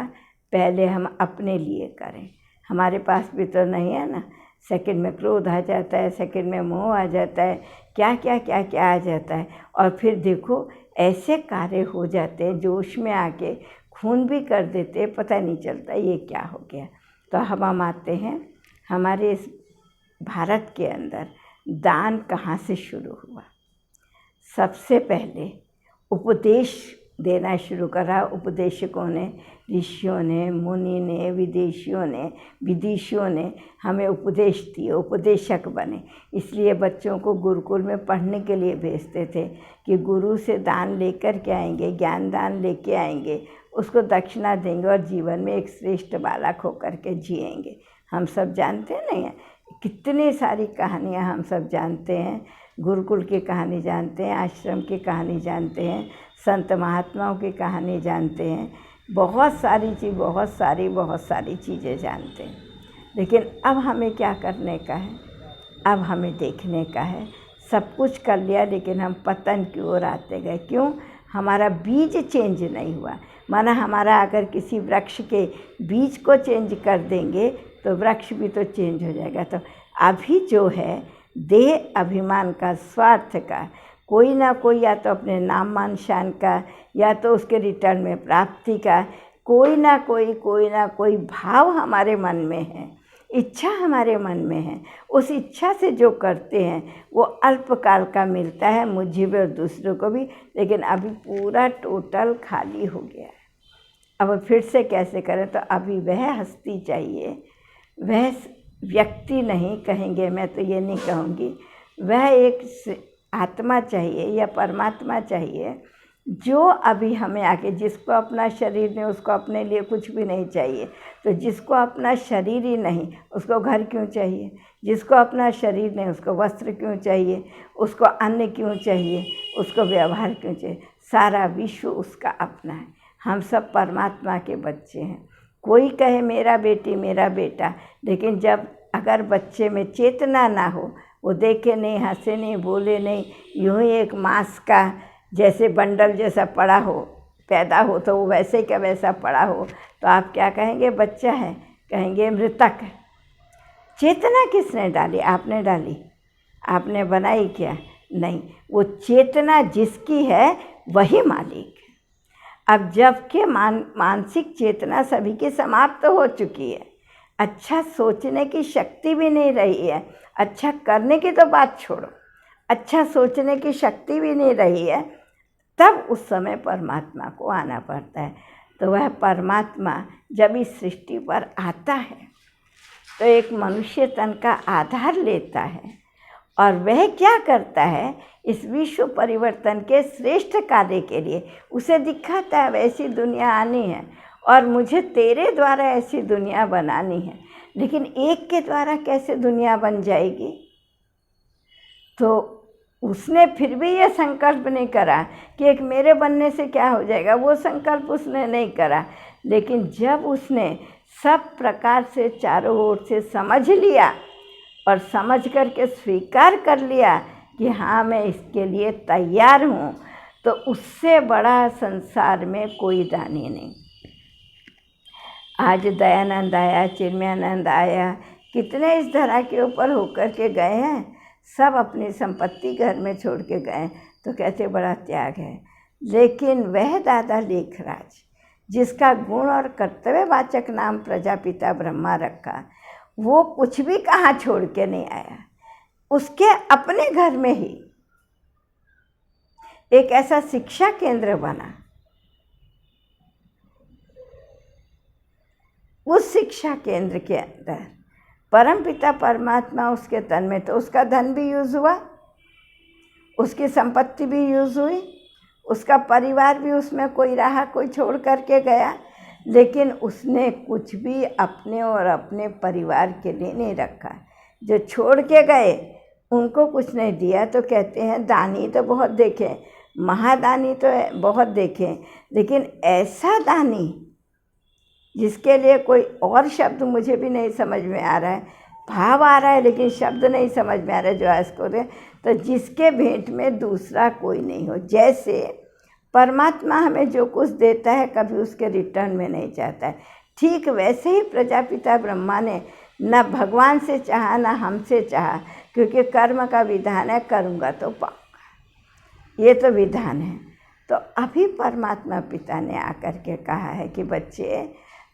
पहले हम अपने लिए करें। हमारे पास भी तो नहीं है ना, सेकंड में क्रोध आ जाता है, सेकंड में मोह आ जाता है, क्या क्या क्या क्या आ जाता है, और फिर देखो ऐसे कार्य हो जाते हैं, जोश में आके खून भी कर देते हैं, पता नहीं चलता ये क्या हो गया। तो हम आते हैं, हमारे इस भारत के अंदर दान कहाँ से शुरू हुआ। सबसे पहले उपदेश देना शुरू करा। उपदेशकों ने, ऋषियों ने, मुनि ने, विदेशियों ने हमें उपदेश दिए, उपदेशक बने। इसलिए बच्चों को गुरुकुल में पढ़ने के लिए भेजते थे कि गुरु से दान लेकर के आएंगे, ज्ञान दान लेके आएंगे, उसको दक्षिणा देंगे और जीवन में एक श्रेष्ठ बालक होकर के जिएंगे। हम सब जानते नहीं हैं, कितनी सारी कहानियाँ हम सब जानते हैं। गुरुकुल की कहानी जानते हैं, आश्रम की कहानी जानते हैं, संत महात्माओं की कहानी जानते हैं, बहुत सारी चीज़ें जानते हैं। लेकिन अब हमें क्या करने का है? अब हमें देखने का है। सब कुछ कर लिया लेकिन हम पतन की ओर आते गए। क्यों? हमारा बीज चेंज नहीं हुआ। माना हमारा अगर किसी वृक्ष के बीज को चेंज कर देंगे तो वृक्ष भी तो चेंज हो जाएगा। तो अभी जो है देह अभिमान का, स्वार्थ का, कोई ना कोई या तो अपने नाम मान शान का या तो उसके रिटर्न में प्राप्ति का कोई ना कोई भाव हमारे मन में है, इच्छा हमारे मन में है। उस इच्छा से जो करते हैं वो अल्पकाल का मिलता है, मुझे भी और दूसरों को भी, लेकिन अभी पूरा टोटल खाली हो गया है। अब फिर से कैसे करें? तो अभी वह हस्ती चाहिए, वह व्यक्ति नहीं कहेंगे, मैं तो ये नहीं कहूँगी, वह एक आत्मा चाहिए या परमात्मा चाहिए जो अभी हमें आके, जिसको अपना शरीर नहीं, उसको अपने लिए कुछ भी नहीं चाहिए। तो जिसको अपना शरीर ही नहीं, उसको घर क्यों चाहिए? जिसको अपना शरीर नहीं, उसको वस्त्र क्यों चाहिए? उसको अन्न क्यों चाहिए? उसको व्यवहार क्यों चाहिए? सारा विश्व उसका अपना है। हम सब परमात्मा के बच्चे हैं। कोई कहे मेरा बेटी मेरा बेटा, लेकिन जब अगर बच्चे में चेतना ना हो, वो देखे नहीं, हंसे नहीं, बोले नहीं, यूँ ही एक मांस का जैसे बंडल जैसा पड़ा हो, पैदा हो तो वो वैसे का वैसा पड़ा हो, तो आप क्या कहेंगे? बच्चा है, कहेंगे मृतक है। चेतना किसने डाली? आपने डाली? आपने बनाई क्या? नहीं। वो चेतना जिसकी है वही मालिक है। अब जबकि मानसिक चेतना सभी की समाप्त हो चुकी है, अच्छा सोचने की शक्ति भी नहीं रही है, अच्छा करने की तो बात छोड़ो, अच्छा सोचने की शक्ति भी नहीं रही है, तब उस समय परमात्मा को आना पड़ता है। तो वह परमात्मा जब इस सृष्टि पर आता है तो एक मनुष्य तन का आधार लेता है और वह क्या करता है? इस विश्व परिवर्तन के श्रेष्ठ कार्य के लिए उसे दिखाता है वैसी दुनिया आनी है और मुझे तेरे द्वारा ऐसी दुनिया बनानी है। लेकिन एक के द्वारा कैसे दुनिया बन जाएगी? तो उसने फिर भी यह संकल्प नहीं करा कि एक मेरे बनने से क्या हो जाएगा, वो संकल्प उसने नहीं करा। लेकिन जब उसने सब प्रकार से चारों ओर से समझ लिया और समझ करके स्वीकार कर लिया कि हाँ मैं इसके लिए तैयार हूँ, तो उससे बड़ा संसार में कोई दानी नहीं। आज दयानंद आया, चिन्मयानंद आया, कितने इस धरा के ऊपर होकर के गए हैं, सब अपनी संपत्ति घर में छोड़ के गए, तो कैसे बड़ा त्याग है। लेकिन वह दादा लेखराज जिसका गुण और कर्तव्यवाचक नाम प्रजापिता ब्रह्मा रखा, वो कुछ भी कहाँ छोड़ के नहीं आया। उसके अपने घर में ही एक ऐसा शिक्षा केंद्र बना, उस शिक्षा केंद्र के अंदर परमपिता परमात्मा उसके तन में, तो उसका धन भी यूज़ हुआ, उसकी संपत्ति भी यूज़ हुई, उसका परिवार भी उसमें कोई रहा, कोई छोड़ करके गया, लेकिन उसने कुछ भी अपने और अपने परिवार के लिए नहीं रखा। जो छोड़ के गए उनको कुछ नहीं दिया। तो कहते हैं दानी तो बहुत देखे, महादानी तो बहुत देखे, लेकिन ऐसा दानी जिसके लिए कोई और शब्द मुझे भी नहीं समझ में आ रहा है, भाव आ रहा है लेकिन शब्द नहीं समझ में आ रहा है जो आज को दे, तो जिसके भेंट में दूसरा कोई नहीं हो। जैसे परमात्मा हमें जो कुछ देता है कभी उसके रिटर्न में नहीं चाहता है, ठीक वैसे ही प्रजापिता ब्रह्मा ने न भगवान से चाहा न हमसे चाहा, क्योंकि कर्म का विधान है, करूँगा तो पाऊँगा, ये तो विधान है। तो अभी परमात्मा पिता ने आकर के कहा है कि बच्चे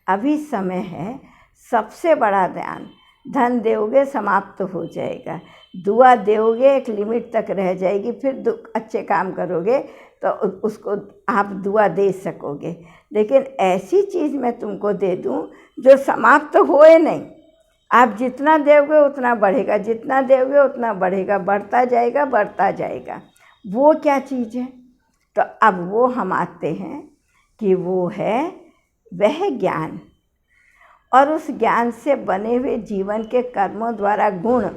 अभी समय है सबसे बड़ा दान धन दोगे समाप्त हो जाएगा, दुआ दोगे एक लिमिट तक रह जाएगी, फिर अच्छे काम करोगे तो उसको आप दुआ दे सकोगे। लेकिन ऐसी चीज़ मैं तुमको दे दूं जो समाप्त होए नहीं, आप जितना दोगे उतना बढ़ेगा, जितना दोगे उतना बढ़ेगा, बढ़ता जाएगा बढ़ता जाएगा। वो क्या चीज़ है? तो अब वो हम आते हैं कि वो है वह ज्ञान, और उस ज्ञान से बने हुए जीवन के कर्मों द्वारा गुण,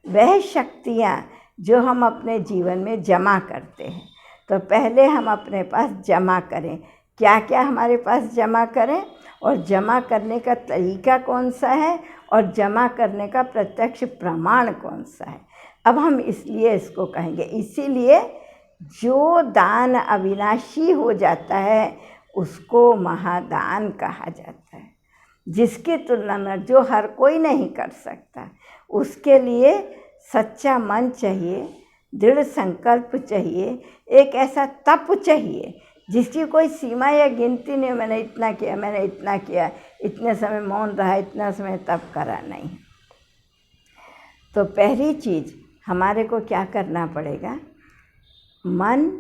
वह शक्तियाँ जो हम अपने जीवन में जमा करते हैं। तो पहले हम अपने पास जमा करें, क्या क्या हमारे पास जमा करें, और जमा करने का तरीका कौन सा है, और जमा करने का प्रत्यक्ष प्रमाण कौन सा है। अब हम इसलिए इसको कहेंगे, इसीलिए जो दान अविनाशी हो जाता है उसको महादान कहा जाता है। जिसकी तुलना में जो हर कोई नहीं कर सकता, उसके लिए सच्चा मन चाहिए, दृढ़ संकल्प चाहिए, एक ऐसा तप चाहिए जिसकी कोई सीमा या गिनती नहीं, मैंने इतना किया, मैंने इतना किया, इतने समय मौन रहा, इतना समय तप करा, नहीं। तो पहली चीज़ हमारे को क्या करना पड़ेगा, मन,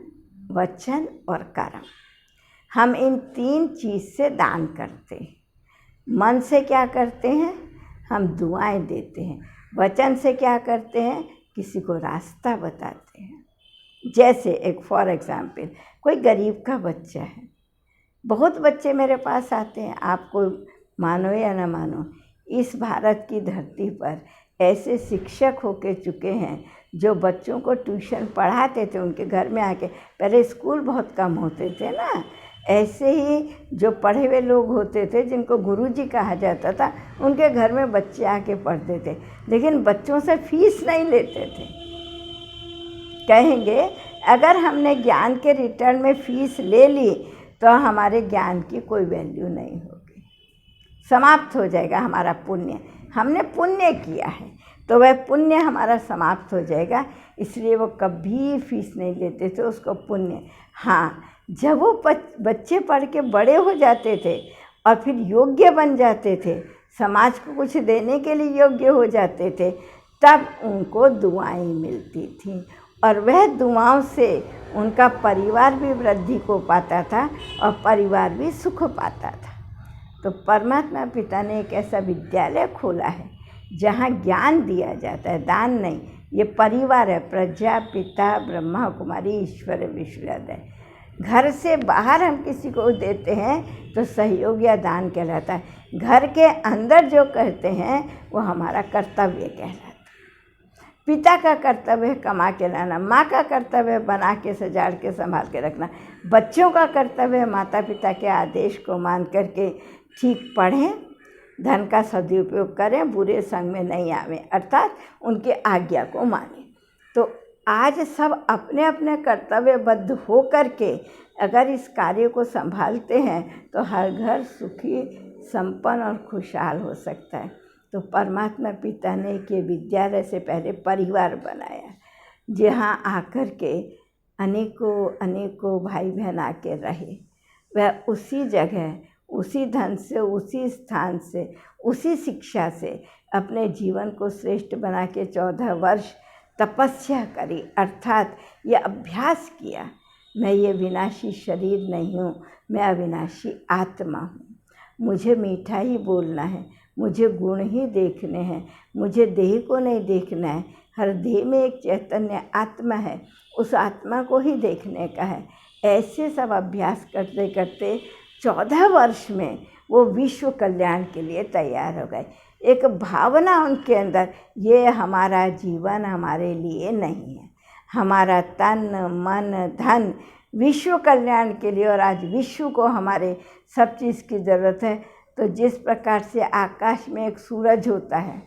वचन और कर्म। हम इन 3 चीज़ से दान करते हैं। मन से क्या करते हैं, हम दुआएं देते हैं। वचन से क्या करते हैं, किसी को रास्ता बताते हैं। जैसे एक फॉर एग्जाम्पल, कोई गरीब का बच्चा है, बहुत बच्चे मेरे पास आते हैं, आपको मानो या न मानो, इस भारत की धरती पर ऐसे शिक्षक होके चुके हैं जो बच्चों को ट्यूशन पढ़ाते थे उनके घर में आके। पहले स्कूल बहुत कम होते थे ना, ऐसे ही जो पढ़े हुए लोग होते थे जिनको गुरुजी कहा जाता था, उनके घर में बच्चे आके पढ़ते थे, लेकिन बच्चों से फीस नहीं लेते थे। कहेंगे अगर हमने ज्ञान के रिटर्न में फीस ले ली तो हमारे ज्ञान की कोई वैल्यू नहीं होगी, समाप्त हो जाएगा हमारा पुण्य। हमने पुण्य किया है तो वह पुण्य हमारा समाप्त हो जाएगा, इसलिए वो कभी फीस नहीं लेते थे उसको पुण्य। हाँ, जब वो बच्चे पढ़ के बड़े हो जाते थे और फिर योग्य बन जाते थे, समाज को कुछ देने के लिए योग्य हो जाते थे, तब उनको दुआएं मिलती थीं, और वह दुआओं से उनका परिवार भी वृद्धि को पाता था और परिवार भी सुख पाता था। तो परमात्मा पिता ने एक ऐसा विद्यालय खोला है जहाँ ज्ञान दिया जाता है, दान नहीं। ये परिवार है, प्रजापिता ब्रह्मा कुमारी ईश्वर विश्वोदय। घर से बाहर हम किसी को देते हैं तो सहयोग या दान कहलाता है। घर के अंदर जो करते हैं वो हमारा कर्तव्य कहलाता है। पिता का कर्तव्य है कमा के लाना, माँ का कर्तव्य है बना के सजाड़ के संभाल के रखना, बच्चों का कर्तव्य है माता पिता के आदेश को मान करके ठीक पढ़ें, धन का सदुपयोग करें, बुरे संग में नहीं आवें, अर्थात उनकी आज्ञा को मानें। तो आज सब अपने अपने कर्तव्यबद्ध हो करके अगर इस कार्य को संभालते हैं तो हर घर सुखी, संपन्न और खुशहाल हो सकता है। तो परमात्मा पिता ने के विद्यालय से पहले परिवार बनाया, जहाँ आकर के अनेकों भाई बहन आके रहे। वह उसी जगह, उसी धन से, उसी स्थान से, उसी शिक्षा से अपने जीवन को श्रेष्ठ बना के 14 वर्ष तपस्या करी, अर्थात ये अभ्यास किया, मैं ये विनाशी शरीर नहीं हूँ, मैं अविनाशी आत्मा हूँ। मुझे मीठा ही बोलना है, मुझे गुण ही देखने हैं, मुझे देह को नहीं देखना है। हर देह में एक चैतन्य आत्मा है, उस आत्मा को ही देखने का है। ऐसे सब अभ्यास करते करते 14 वर्ष में वो विश्व कल्याण के लिए तैयार हो गए। एक भावना उनके अंदर, ये हमारा जीवन हमारे लिए नहीं है, हमारा तन मन धन विश्व कल्याण के लिए, और आज विश्व को हमारे सब चीज़ की ज़रूरत है। तो जिस प्रकार से आकाश में एक सूरज होता है,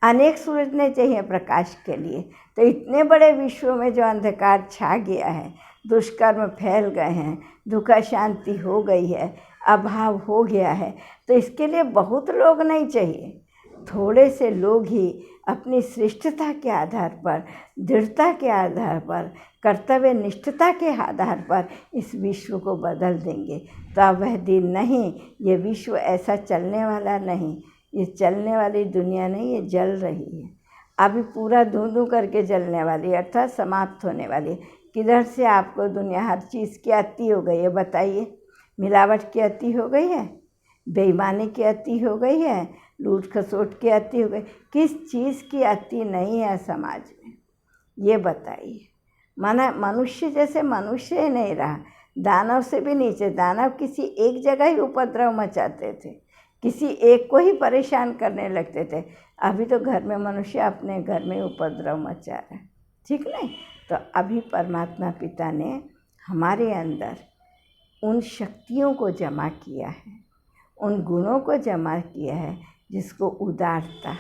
अनेक सूरज नहीं चाहिए प्रकाश के लिए, तो इतने बड़े विश्व में जो अंधकार छा गया है, दुष्कर्म फैल गए हैं, दुख शांति हो गई है, अभाव हो गया है, तो इसके लिए बहुत लोग नहीं चाहिए, थोड़े से लोग ही अपनी श्रेष्ठता के आधार पर, दृढ़ता के आधार पर, कर्तव्य निष्ठता के आधार पर इस विश्व को बदल देंगे। तो अब वह दिन नहीं, ये विश्व ऐसा चलने वाला नहीं, ये चलने वाली दुनिया नहीं, ये जल रही है, अभी पूरा धूं धूं करके जलने वाली, अर्थात समाप्त होने वाली। किधर से आपको दुनिया हर चीज़ की अति हो गई है, बताइए। मिलावट की अति हो गई है, बेईमानी की अति हो गई है, लूट खसोट की अति हो गई, किस चीज़ की अति नहीं है समाज में, ये बताइए। माना मनुष्य जैसे मनुष्य ही नहीं रहा, दानव से भी नीचे। दानव किसी एक जगह ही उपद्रव मचाते थे, किसी एक को ही परेशान करने लगते थे। अभी तो घर में मनुष्य अपने घर में उपद्रव मचा रहा है, ठीक नहीं। तो अभी परमात्मा पिता ने हमारे अंदर उन शक्तियों को जमा किया है, उन गुणों को जमा किया है, जिसको उदारता,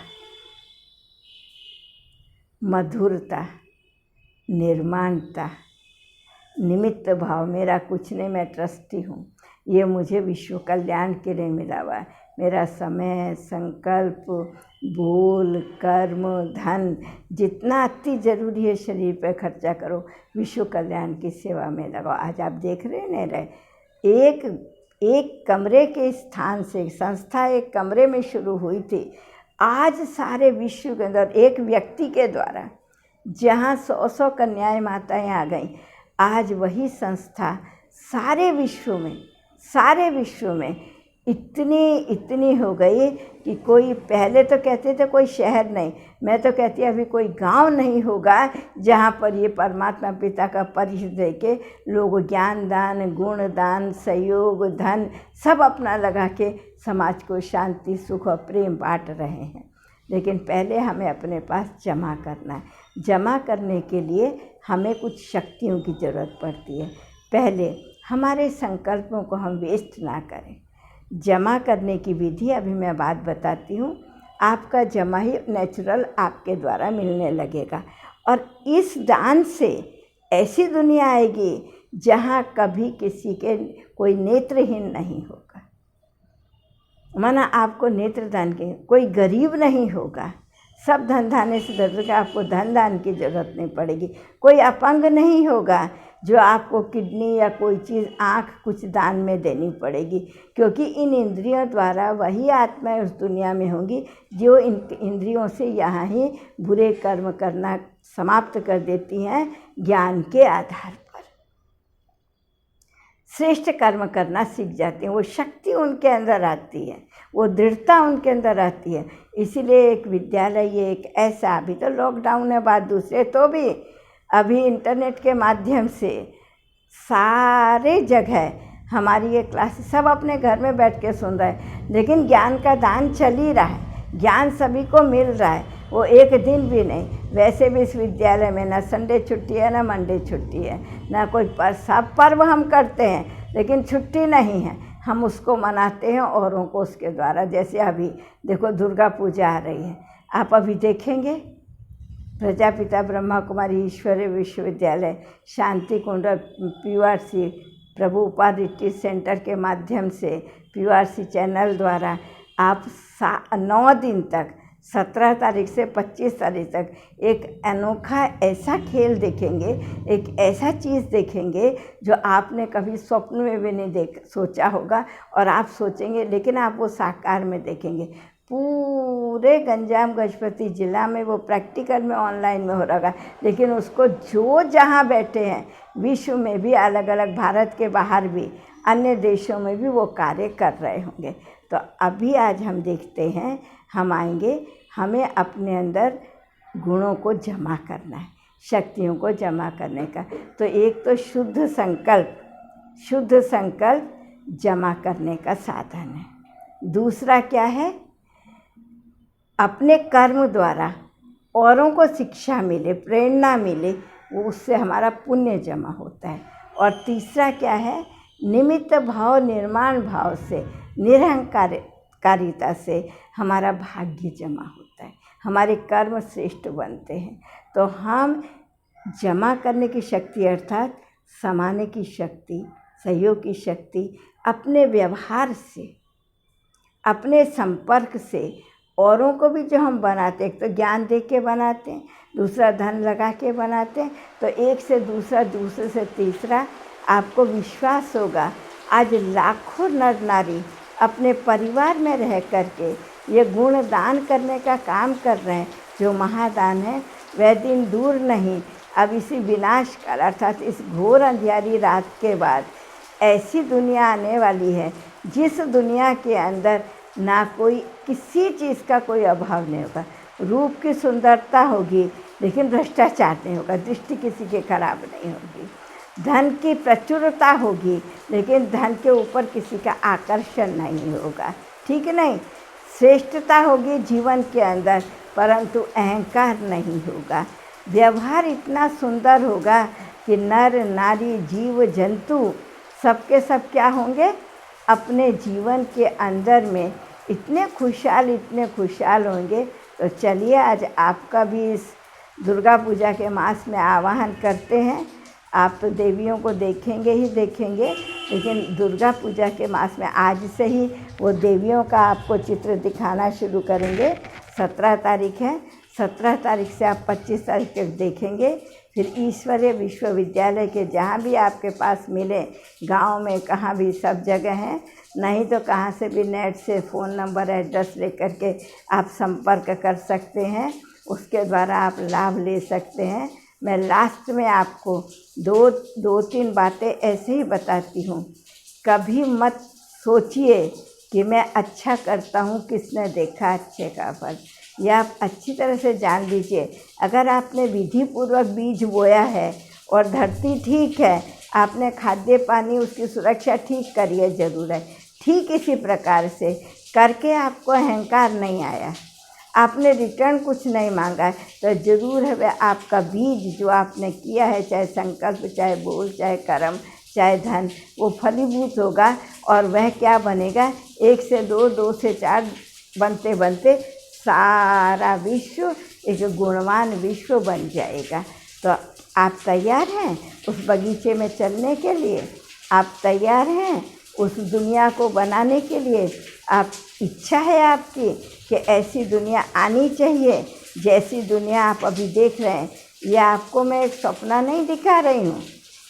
मधुरता, निर्माणता, निमित्त भाव, मेरा कुछ नहीं, मैं ट्रस्टी हूँ, ये मुझे विश्व कल्याण के लिए मिला हुआ है। मेरा समय, संकल्प, बोल, कर्म, धन जितना अति ज़रूरी है शरीर पर खर्चा करो, विश्व कल्याण की सेवा में लगाओ। आज आप देख रहे नहीं रहे, एक कमरे के स्थान से संस्था एक कमरे में शुरू हुई थी, आज सारे विश्व के अंदर एक व्यक्ति के द्वारा जहाँ 100 कन्याएं माताएं आ गईं, आज वही संस्था सारे विश्व में इतनी हो गई कि कोई, पहले तो कहते थे कोई शहर नहीं, मैं तो कहती अभी कोई गांव नहीं होगा जहाँ पर ये परमात्मा पिता का परिचय दे के लोग ज्ञान दान, गुण दान, सहयोग, धन सब अपना लगा के समाज को शांति, सुख और प्रेम बांट रहे हैं। लेकिन पहले हमें अपने पास जमा करना है। जमा करने के लिए हमें कुछ शक्तियों की ज़रूरत पड़ती है। पहले हमारे संकल्पों को हम वेस्ट ना करें। जमा करने की विधि अभी मैं बात बताती हूँ। आपका जमा ही नेचुरल आपके द्वारा मिलने लगेगा, और इस दान से ऐसी दुनिया आएगी जहाँ कभी किसी के कोई नेत्रहीन नहीं होगा। माना आपको नेत्रदान के, कोई गरीब नहीं होगा, सब धन धाने से दर्द का, आपको धन दान की ज़रूरत नहीं पड़ेगी। कोई अपंग नहीं होगा जो आपको किडनी या कोई चीज़, आँख कुछ दान में देनी पड़ेगी, क्योंकि इन इंद्रियों द्वारा वही आत्माएं उस दुनिया में होंगी जो इन इंद्रियों से यहाँ ही बुरे कर्म करना समाप्त कर देती हैं। ज्ञान के आधार पर श्रेष्ठ कर्म करना सीख जाती हैं, वो शक्ति उनके अंदर आती है, वो दृढ़ता उनके अंदर आती है। इसीलिए एक विद्यालय, ये एक ऐसा, अभी तो लॉकडाउन है, बात दूसरे, तो भी अभी इंटरनेट के माध्यम से सारे जगह हमारी ये क्लासेस सब अपने घर में बैठ के सुन रहे हैं, लेकिन ज्ञान का दान चल ही रहा है, ज्ञान सभी को मिल रहा है, वो एक दिन भी नहीं। वैसे भी इस विद्यालय में ना संडे छुट्टी है, ना मंडे छुट्टी है, ना कोई सब पर्व हम करते हैं लेकिन छुट्टी नहीं है, हम उसको मनाते हैं औरों को उसके द्वारा। जैसे अभी देखो दुर्गा पूजा आ रही है, आप अभी देखेंगे प्रजापिता ब्रह्मा कुमारी ईश्वरीय विश्वविद्यालय शांति कुंड PURC प्रभु उपाधि रिट्रीट सेंटर के माध्यम से PURC चैनल द्वारा आप 9 दिन तक 17 तारीख से 25 तारीख तक एक अनोखा ऐसा खेल देखेंगे, एक ऐसा चीज़ देखेंगे जो आपने कभी स्वप्न में भी नहीं सोचा होगा, और आप सोचेंगे लेकिन आप वो साकार में देखेंगे। पूरे गंजाम गजपति ज़िला में वो प्रैक्टिकल में ऑनलाइन में हो रहा है, लेकिन उसको जो जहाँ बैठे हैं विश्व में भी, अलग अलग भारत के बाहर भी, अन्य देशों में भी वो कार्य कर रहे होंगे। तो अभी आज हम देखते हैं, हम आएंगे, हमें अपने अंदर गुणों को जमा करना है, शक्तियों को जमा करने का। तो एक तो शुद्ध संकल्प जमा करने का साधन है। दूसरा क्या है, अपने कर्म द्वारा औरों को शिक्षा मिले, प्रेरणा मिले, वो उससे हमारा पुण्य जमा होता है। और तीसरा क्या है, निमित्त भाव, निर्माण भाव से, निरहंकारिता से हमारा भाग्य जमा होता है, हमारे कर्म श्रेष्ठ बनते हैं। तो हम जमा करने की शक्ति अर्थात समाने की शक्ति, सहयोग की शक्ति, अपने व्यवहार से, अपने संपर्क से औरों को भी जो हम बनाते हैं, एक तो ज्ञान दे के बनाते हैं, दूसरा धन लगा के बनाते हैं, तो एक से दूसरा, दूसरे से तीसरा, आपको विश्वास होगा आज लाखों नर नारी अपने परिवार में रह करके ये गुण दान करने का काम कर रहे हैं, जो महादान है वह दिन दूर नहीं। अब इसी विनाश काल अर्थात इस घोर अंधियारी रात के बाद ऐसी दुनिया आने वाली है जिस दुनिया के अंदर ना कोई किसी चीज़ का कोई अभाव नहीं होगा। रूप की सुंदरता होगी लेकिन भ्रष्टाचार नहीं होगा, दृष्टि किसी की खराब नहीं होगी। धन की प्रचुरता होगी लेकिन धन के ऊपर किसी का आकर्षण नहीं होगा, ठीक नहीं। श्रेष्ठता होगी जीवन के अंदर परंतु अहंकार नहीं होगा। व्यवहार इतना सुंदर होगा कि नर नारी जीव जंतु सबके सब क्या होंगे, अपने जीवन के अंदर में इतने खुशहाल होंगे। तो चलिए आज आपका भी इस दुर्गा पूजा के मास में आवाहन करते हैं। आप तो देवियों को देखेंगे ही देखेंगे, लेकिन दुर्गा पूजा के मास में आज से ही वो देवियों का आपको चित्र दिखाना शुरू करेंगे। 17 तारीख है, 17 तारीख से आप 25 तारीख तक देखेंगे। फिर ईश्वरीय विश्वविद्यालय के जहाँ भी आपके पास मिले, गांव में कहाँ भी, सब जगह हैं। नहीं तो कहाँ से भी नेट से फ़ोन नंबर एड्रेस लेकर के आप संपर्क कर सकते हैं, उसके द्वारा आप लाभ ले सकते हैं। मैं लास्ट में आपको दो तीन बातें ऐसे ही बताती हूँ। कभी मत सोचिए कि मैं अच्छा करता हूँ, किसने देखा अच्छे का फल। यह आप अच्छी तरह से जान लीजिए। अगर आपने विधि पूर्वक बीज बोया है और धरती ठीक है, आपने खाद्य पानी उसकी सुरक्षा ठीक करी है, ज़रूर है। ठीक इसी प्रकार से करके आपको अहंकार नहीं आया, आपने रिटर्न कुछ नहीं मांगा, तो ज़रूर है वह आपका बीज जो आपने किया है, चाहे संकल्प, चाहे बोल, चाहे कर्म, चाहे धन, वो फलीभूत होगा। और वह क्या बनेगा, 1 से 2, 2 से 4 बनते बनते सारा विश्व एक गुणवान विश्व बन जाएगा। तो आप तैयार हैं उस बगीचे में चलने के लिए? आप तैयार हैं उस दुनिया को बनाने के लिए? आप इच्छा है आपकी कि ऐसी दुनिया आनी चाहिए जैसी दुनिया आप अभी देख रहे हैं? ये आपको मैं एक सपना नहीं दिखा रही हूँ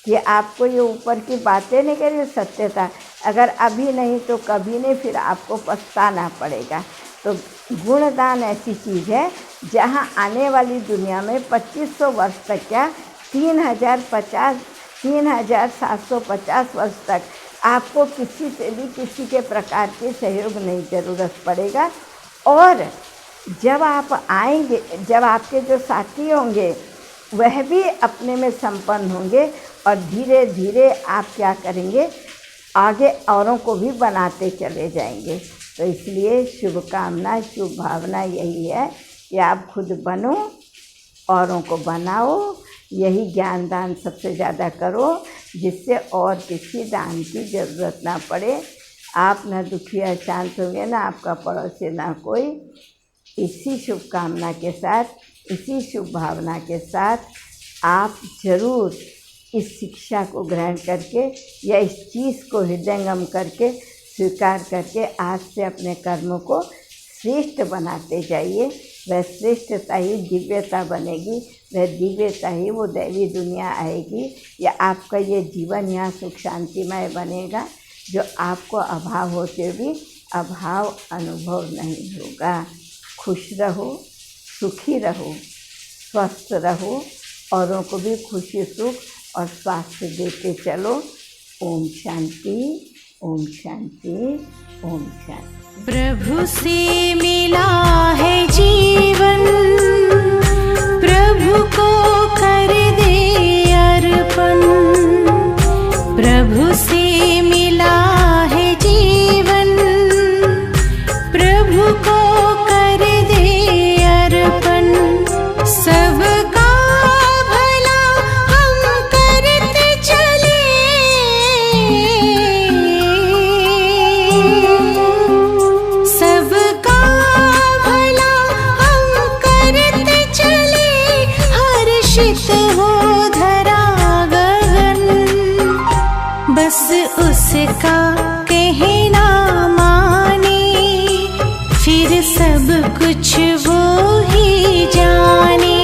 कि आपको ये ऊपर की बातें नहीं कर रही, सत्यता। अगर अभी नहीं तो कभी नहीं, फिर आपको पछताना पड़ेगा। तो गुणदान ऐसी चीज़ है जहाँ आने वाली दुनिया में 2500 वर्ष तक, क्या 3750 वर्ष तक आपको किसी से भी किसी के प्रकार के सहयोग नहीं ज़रूरत पड़ेगा। और जब आप आएंगे, जब आपके जो साथी होंगे वह भी अपने में संपन्न होंगे और धीरे धीरे आप क्या करेंगे, आगे औरों को भी बनाते चले जाएंगे। तो इसलिए शुभकामना, शुभ भावना यही है कि आप खुद बनो, औरों को बनाओ। यही ज्ञान दान सबसे ज़्यादा करो जिससे और किसी दान की ज़रूरत ना पड़े। आप ना दुखी अशांत होंगे, ना आपका पड़ोसी, ना कोई। इसी शुभकामना के साथ, इसी शुभ भावना के साथ आप ज़रूर इस शिक्षा को ग्रहण करके या इस चीज़ को हृदयंगम करके स्वीकार करके आज से अपने कर्मों को श्रेष्ठ बनाते जाइए। वह श्रेष्ठता ही दिव्यता बनेगी, वह दिव्यता ही वो दैवी दुनिया आएगी। या आपका ये जीवन यहाँ सुख शांतिमय बनेगा, जो आपको अभाव होते भी अभाव अनुभव नहीं होगा। खुश रहो, सुखी रहो, स्वस्थ रहो, औरों को भी खुशी, सुख और स्वास्थ्य देते चलो। ओम शांति, ओम शांति, ओम शांति। प्रभु से मिला है जीवन, प्रभु को कर दे अर्पण। प्रभु से मिला है जीवन, प्रभु को कर दे अर्पण। सबका भला हम करते चले, सबका भला हम करते चले। हर्षित हो धरा गगन, बस उसका कहना माने, फिर सब कुछ वो ही जाने।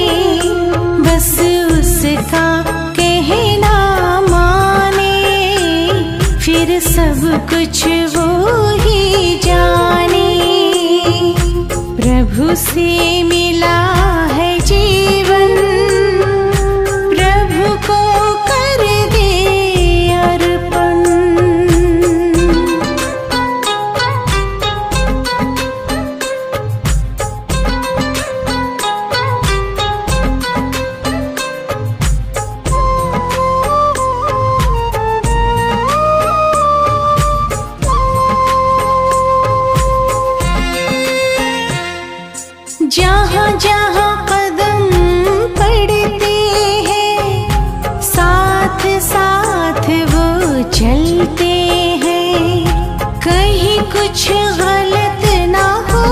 बस उसका कहना माने, फिर सब कुछ वो ही जाने। से मिला है जीवन, प्रभु को कर दे अर्पण। जहाँ जहाँ कदम पड़ते हैं, साथ साथ वो चलते हैं। कहीं कुछ गलत ना हो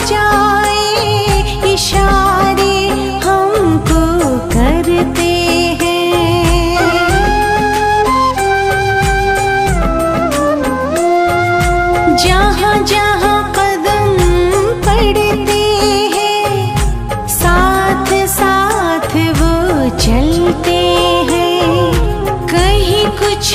जाए, इशारे हमको करते हैं। जहाँ जहाँ कदम पड़ते साथ वो चलते हैं, कहीं कुछ